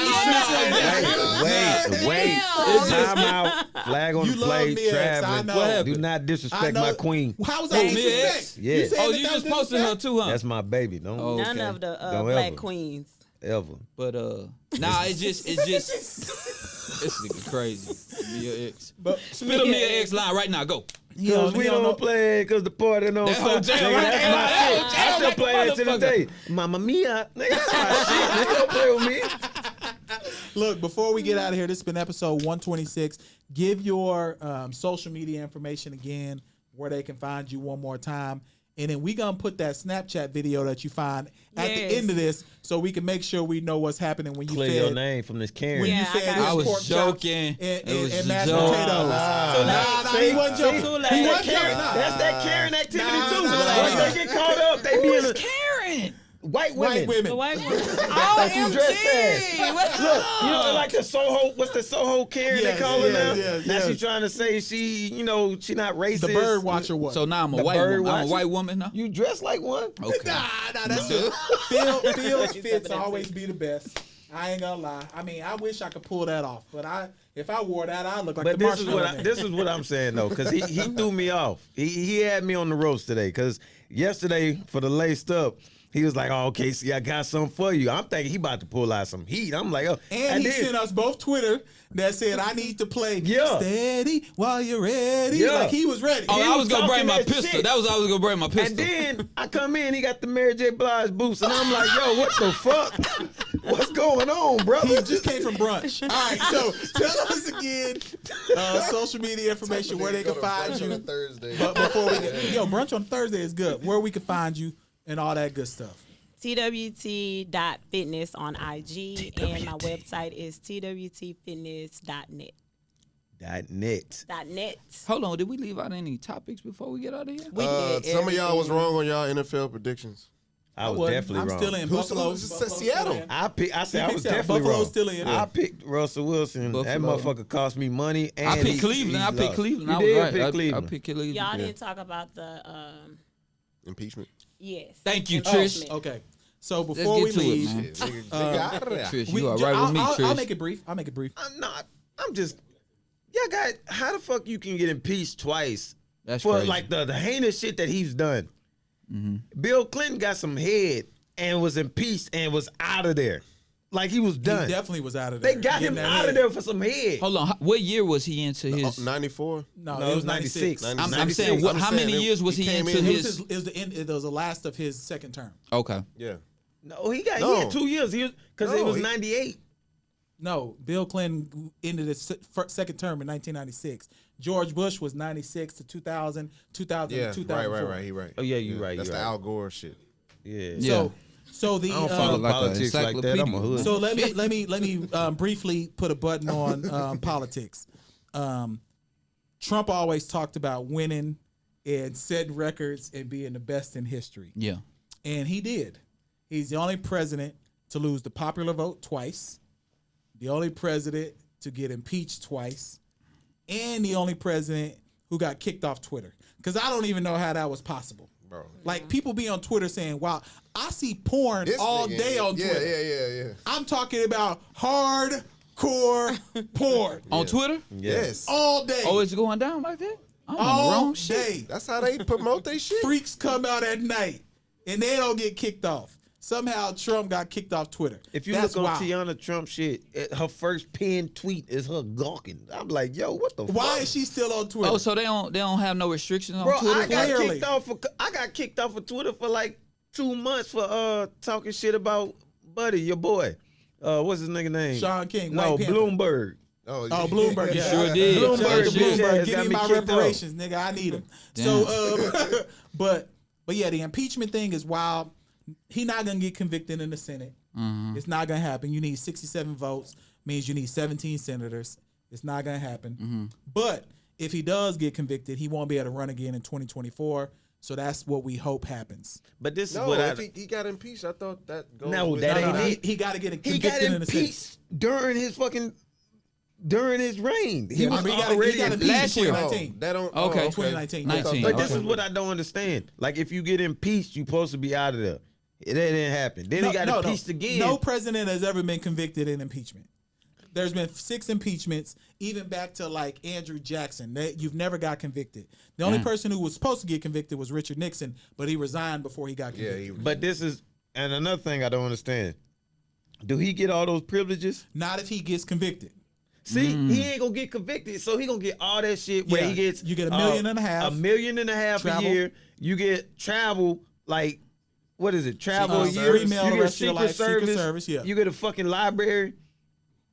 there. Wait. Damn. Time out. Flag on You the love play. Mia X, I Traveling. know. Do not I disrespect know. my queen. How was that Mia disrespect? X? Yeah. said oh, that you that just was posted her disrespect? too, huh? That's my baby. Don't Oh. None Okay. of the Don't black ever. queens. ever. But nah, it just this nigga crazy. Mia X. But Spit a Mia X line right now. Go. Cause we don't play, cause the party don't That stop. whole jam Nigga, right that's there, my that shit. whole I jam still like a play that to this motherfucker. day. Mamma Mia. Nigga, that's my shit. Nigga, don't play with me. Look, before we get out of here, this has been episode 126. Give your social media information again, where they can find you one more time. And then we going to put that Snapchat video that you find at the Yes. end of this so we can make sure we know what's happening when you Clear fed. your name from this Karen. When Yeah, you I fed got his you. I was pork chops joking. and It was and a mashed joke. potatoes. Nah, he wasn't joking. Too late. He That's wasn't joking. That's that Karen activity Nah, too. nah. Once they get caught up, they be in a Karen. white White women. The women. white woman. Like you dressed as. What's Look, you know, like the Soho, what's the Soho Karen Yes, they call her now? yes, Now yes. she trying to say she not racist. The bird watcher was. So now I'm a The white bird woman. I'm a watcher? white woman now. You dress like one? Okay. Nah, that's it. Phil's fits always be the best. I ain't gonna lie. I mean, I wish I could pull that off, but if I wore that, I'd look like But the this is marshmallow man. this is what I'm saying though, because he threw me off. He had me on the ropes today, because yesterday for the laced up, he was like, "Oh, okay, see, I got something for you." I'm thinking he about to pull out some heat. I'm like, "Oh," And he sent us both Twitter that said, "I need to play Yeah. steady while you're ready." Yeah. Like he was ready. Oh, He I was was gonna bring talking my that pistol. shit. That was I was gonna bring my pistol. And then I come in, he got the Mary J. Blige boots, and I'm like, "Yo, what the fuck? What's going on, bro?" He just came from brunch. All right, so tell us again social media information where they can find you. Thursday. But before we get, brunch on Thursday is good. Where we can find you and all that good stuff. TWT.fitness on IG, and my website is twtfitness.net. .net. .net. Hold on, did we leave out any topics before we get out of here? We did Some of y'all was everything. wrong on y'all NFL predictions. I was wasn't. definitely I'm wrong. still in Who Buffalo. said Seattle? Still in. I said I was picked definitely Buffalo's wrong. still in. I picked Russell Wilson. That Buffalo. motherfucker cost me money. And I picked he Cleveland. I lost. picked Cleveland. You I was did right. pick I Cleveland. picked Cleveland. Y'all didn't talk about the Impeachment. yes. Thank you, Impeachment. Trish. Okay, so Let's before get we to leave, it, man. Nigga out of there. Trish, you all right with me, Trish? I'll make it brief. I'll make it brief. I'm not. I'm just. how the fuck you can get impeached twice That's for crazy. like the heinous shit that he's done? Bill Clinton got some head and was impeached and was out of there. Like he was done. He definitely was out of there. They got him Getting that out of head. there for some head. Hold on. What year was he into his? 94. No, No, it was 96. I'm saying, how many years was he came into in- his? It was the last of his second term. Okay. Yeah. No, he had 2 years. Because it No, was he- 98. No, Bill Clinton ended his second term in 1996. George Bush was 96 to 2000, 2000 Yeah. to 2004. Right. He right. Oh, yeah, you right. That's you the right. Al Gore shit. Yeah. Yeah. So the I don't follow like a politics like that. I'm a hood. so let me briefly put a button on politics. Trump always talked about winning and setting records and being the best in history, Yeah. and he did. He's the only president to lose the popular vote twice, the only president to get impeached twice, and the only president who got kicked off Twitter. Because I don't even know how that was possible. Bro. Like people be on Twitter saying, "Wow, I see porn This all nigga- day on Twitter." Yeah. I'm talking about hardcore porn On Twitter? Yes. all day. Oh, it's going down like that? I'm on the all wrong shit. day. That's how they promote their shit. Freaks come out at night and they don't get kicked off. Somehow Trump got kicked off Twitter. If you That's look on wild. Tiana Trump shit, her first pinned tweet is her gawking. I'm like, yo, what the Why fuck? is she still on Twitter? Oh, so they don't have no restrictions on Bro, Twitter? I got Clearly. kicked off of Twitter for like 2 months for talking shit about Buddy, your boy. What's his nigga name? Sean King, No, White Panther. Bloomberg. Oh, Oh, Bloomberg, yeah. Sure did. Bloomberg, Sure bitch did. ass Give got me me my kicked off. reparations, nigga. I need them. So, but yeah, the impeachment thing is wild. He not gonna get convicted in the Senate. It's not gonna happen. You need 67 votes. Means you need 17 senators. It's not gonna happen. But if he does get convicted, he won't be able to run again in 2024. So that's what we hope happens. But this is No, what if he got impeached, I thought that goes No, with that No, ain't no, it. he got to get he convicted got in the Senate. impeached during his reign. He Yeah, was he got already impeached last in year. 2019. That don't. Okay. 2019. 19. But this Okay. is what I don't understand. Like, if you get impeached, you supposed to be out of there. That didn't happen. Then he got impeached again. No president has ever been convicted in impeachment. There's been 6 impeachments, even back to like Andrew Jackson. You've never got convicted. The only person who was supposed to get convicted was Richard Nixon, but he resigned before he got convicted. But this is, and another thing I don't understand. Do he get all those privileges? Not if he gets convicted. See, he ain't gonna get convicted, so he gonna get all that shit where Yeah, he gets. you get $1.5 million. $1.5 million Travel. a year. You get travel, like, what is it? Travel a Secret year. Service. Mail You the get rest of your life. Secret Service, yeah. You get a fucking library.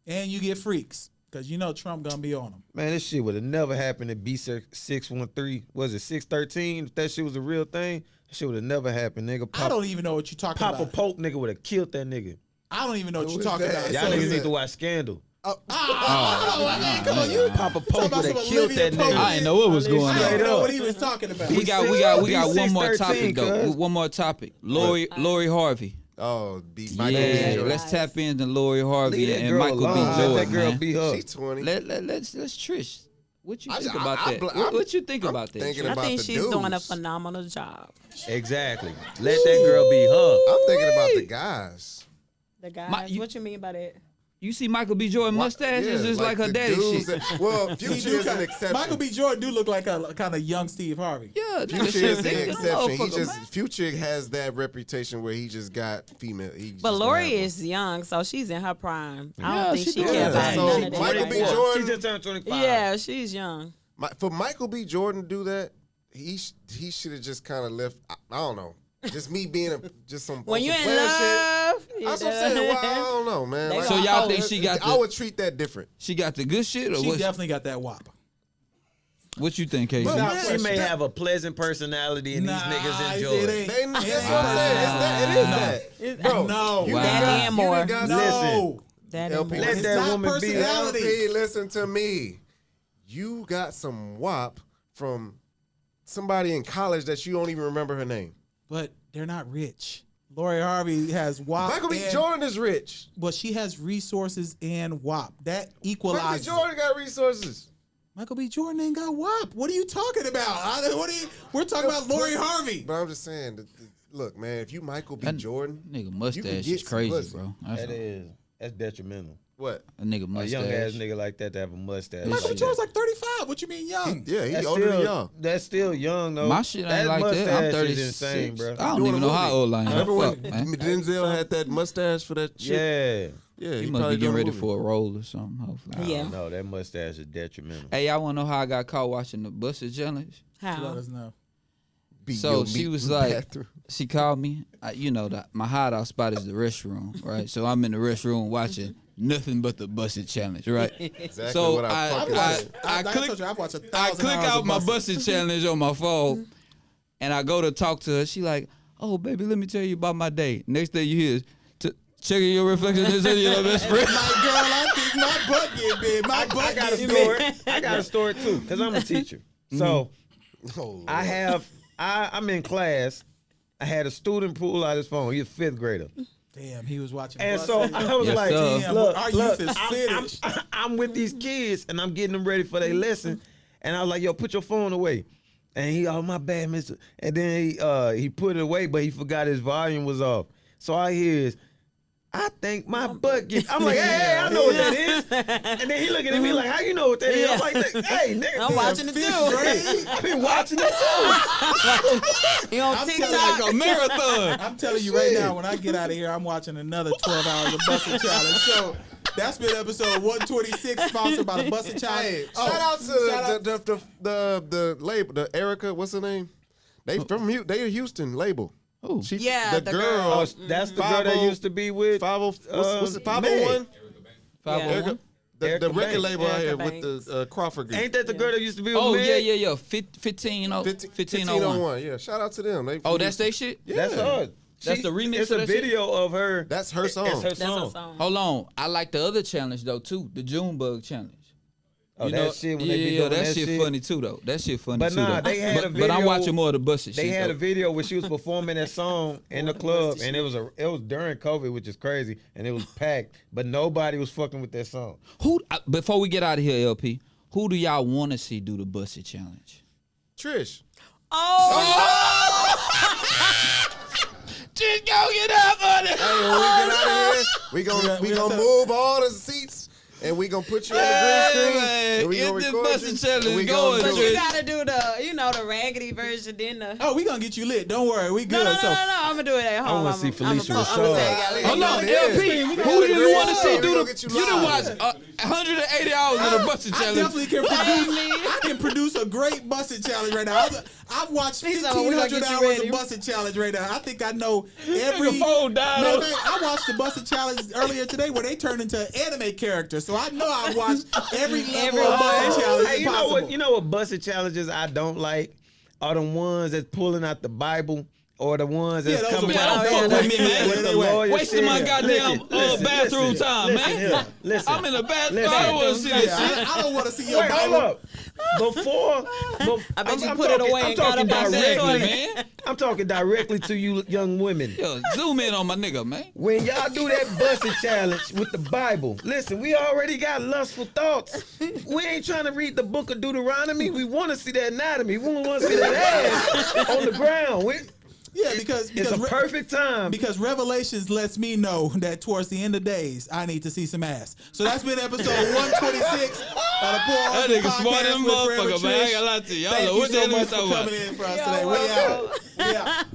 And you get freaks, because you know Trump gonna be on them. Man, this shit would have never happened at B613. Was it 613? If that shit was a real thing, that shit would have never happened, nigga. I don't even know what you're talking Papa about. Pope nigga would have killed that nigga. I don't even know what Who you're is talking that? about. Y'all So- niggas need to watch Scandal. Come on, you Papa Pope about would have some killed Olivia that Pope. nigga. I didn't know what was going I on. don't Straight know up. what he was talking about. We got one more topic though. cuz. One more topic. Lori Harvey. Oh, Michael B. Yeah, Jordan. let's tap into Lori Leave Harvey that and girl Michael B. alone. Jordan. Let that girl man. be her. She's 20. Let's Trish. What you think I- about I- that? I'm- What you think I'm about that? thinking Trish? I about think the she's doing a dudes. phenomenal job. Exactly. Let that girl be her. I'm thinking about the guys. The guys, you- what you mean by that? You see Michael B. Jordan mustache is just like her the daddy dudes shit. that- well, He Future do is an kinda- exception. Michael B. Jordan do look like a kind of young Steve Harvey. Yeah, nigga, Future shit is thick the than a exception. He motherfucker, just man. Future has that reputation where he just got female. He just But gonna Lori have is young, so she's in her prime. I Yeah, don't think she she doing care her about thing. So none of that. Michael right B. now. Jordan- She just turned 25. Yeah, she's young. For Michael B. Jordan to do that, he should have just kind of left. I don't know. Just me being just some When you're in player shit. love, That's what I'm saying. Well, I don't know, man. They Like, So gonna y'all hold think it. she got I the would treat that different. she got the good shit or She what? definitely got that wop. What you think, KZ? Without She may question. have a pleasant personality and Nah, these niggas it enjoy ain't. it. That's what I'm saying. It is that. Bro, No. you Wow. done That got- and you more. done got- No. That LP, and more. Let It's that not woman be. personality. LP, listen to me. You got some WAP from somebody in college that you don't even remember her name. But they're not rich. Lori Harvey has WAP. Michael B. and- Jordan is rich. But she has resources and WAP. That Michael B. equalizes. Jordan got resources. Michael B. Jordan ain't got WAP. What are you talking about? We're talking about Lori Harvey. But I'm just saying, look, man, if you Michael B. That Jordan, Nigga You mustache can is get some crazy, pussy. bro. That's That is. That's detrimental. What? A nigga A mustache. young ass nigga like that to have a mustache. My like shit that. was like 35. What you mean young? Yeah, he That's older still, than y'all. That's still young though. My shit ain't like that. I'm mustache 36. is insane, bro. I don't Doing even a know how movie. old I am. Remember when Fuck, man. Denzel had that mustache for that shit? Yeah. Yeah, He must probably be getting doing a ready movie. for a role or something, hopefully. Yeah. No, that mustache is detrimental. Hey, y'all want to know how I got caught watching the Buster Challenge? Let How? us know. Beat So your she meat was in the like, bathroom. she called me. You know, my hideout spot is the restroom, right? So I'm in the restroom watching nothing but the Busted Challenge, right? Exactly so what I fucking said. I click, told you I watched 1,000 I click hours out of my Busted. Busted Challenge on my phone, and I go to talk to her. She like, oh, baby, let me tell you about my day. Next thing you hear is, checking your reflection and saying you're my best friend. Like, girl, I think my butt get big. My butt I got a get story. big. I got a story too, because I'm a teacher. So I'm in class. I had a student pull out his phone. He's a 5th grader. Damn, he was watching. And so Busted. I was Yes, like, sir. Damn, look, our look, youth is finished. I'm with these kids and I'm getting them ready for their lesson. And I was like, yo, put your phone away. And he, oh, my bad, mister. And then he put it away, but he forgot his volume was off. So I hear is, I think my butt gets. I'm like, hey, I know what that is. And then he looking at me like, how you know what that is? I'm like, hey, nigga. I'm watching it too. I've been watching it too. You on I'm TikTok? telling Like a marathon. I'm telling you right now, when I get out of here, I'm watching another 12 hours of Busted Challenge. So that's been episode 126, sponsored by the Busted Challenge. Hey, shout out to the label, the Erica, what's her name? They they a Houston label. Oh, She, Yeah, the girl. girl. That's the girl that used to be with 50, what's it, 501? 501. The Erica record Banks. label out here Erica with the Crawford group. Ain't that the girl that used to be with Oh, Meg? yeah. 1501. 1501. Yeah, shout out to them. They, Oh, that's their shit? yeah. That's her. That's the remix It's of a that shit? video of her. That's her song. It's her That's song. a song. Hold on. I like the other challenge, though, too. The Junebug challenge. Oh, You that know, shit when yeah, they be doing that that shit funny, too, though. That shit funny, But too, nah, though. they had a But I'm video- watching more of the Busted They shit, had though. a video where she was performing that song in the club, and it was during COVID, which is crazy, and it was packed, but nobody was fucking with that song. Before we get out of here, LP, who do y'all want to see do the Busted challenge? Trish. Just go get up on it. Hey, when we get out of here, we gonna move all the seats. And we gonna put you on the green screen. Man, And we get gonna this record Busted you. challenge And we going, gonna But do you it. gotta do the raggedy version, then the. Oh, we gonna get you lit. Don't worry, we good. No, So I'm gonna do it at home. wanna see Felicia I'ma Rashad. tag y'all. Hold on, Yeah. LP. We Who gonna do you want to do see it. do We the? gonna get you You done live. watch 180 hours of the Busted I challenge. definitely can produce. I can produce a great Busted challenge right now. I've watched He said, we gonna 1,500 get you hours ready. of Busted challenge right now. I think I know every. Nigga phone died No, on- man, I watched the Busted challenge earlier today where they turned into anime characters. So I know I watched every level of Busted challenge Hey, possible. you know what busted challenges I don't like are the ones that's pulling out the Bible or the ones that's Yeah, those coming are- out don't fuck with me, man. with the Anyway, lawyer Wasting shit. my goddamn bathroom time, listen man. here, listen. I'm in the bathroom. Listen. I don't want to see Yeah, that shit. I don't want to see your Wait, hold Bible. up. Before I bet you I'm put it talking- away I'm and got talking up out the Exactly, toilet. man. I'm talking directly to you young women. Yo, zoom in on my nigga, man. When y'all do that busted challenge with the Bible, listen, we already got lustful thoughts. We ain't trying to read the book of Deuteronomy. We want to see that anatomy. We want to see that ass on the ground. Yeah, because It's a perfect time. Because Revelations lets me know that towards the end of days, I need to see some ass. So that's been episode 126 of the Pour That Horsemen nigga smart podcast than with Forever motherfucker, man. I ain't Trish. gonna lie to you. Y'all Thank know you what so that much is for talking about. coming in for us today. We out.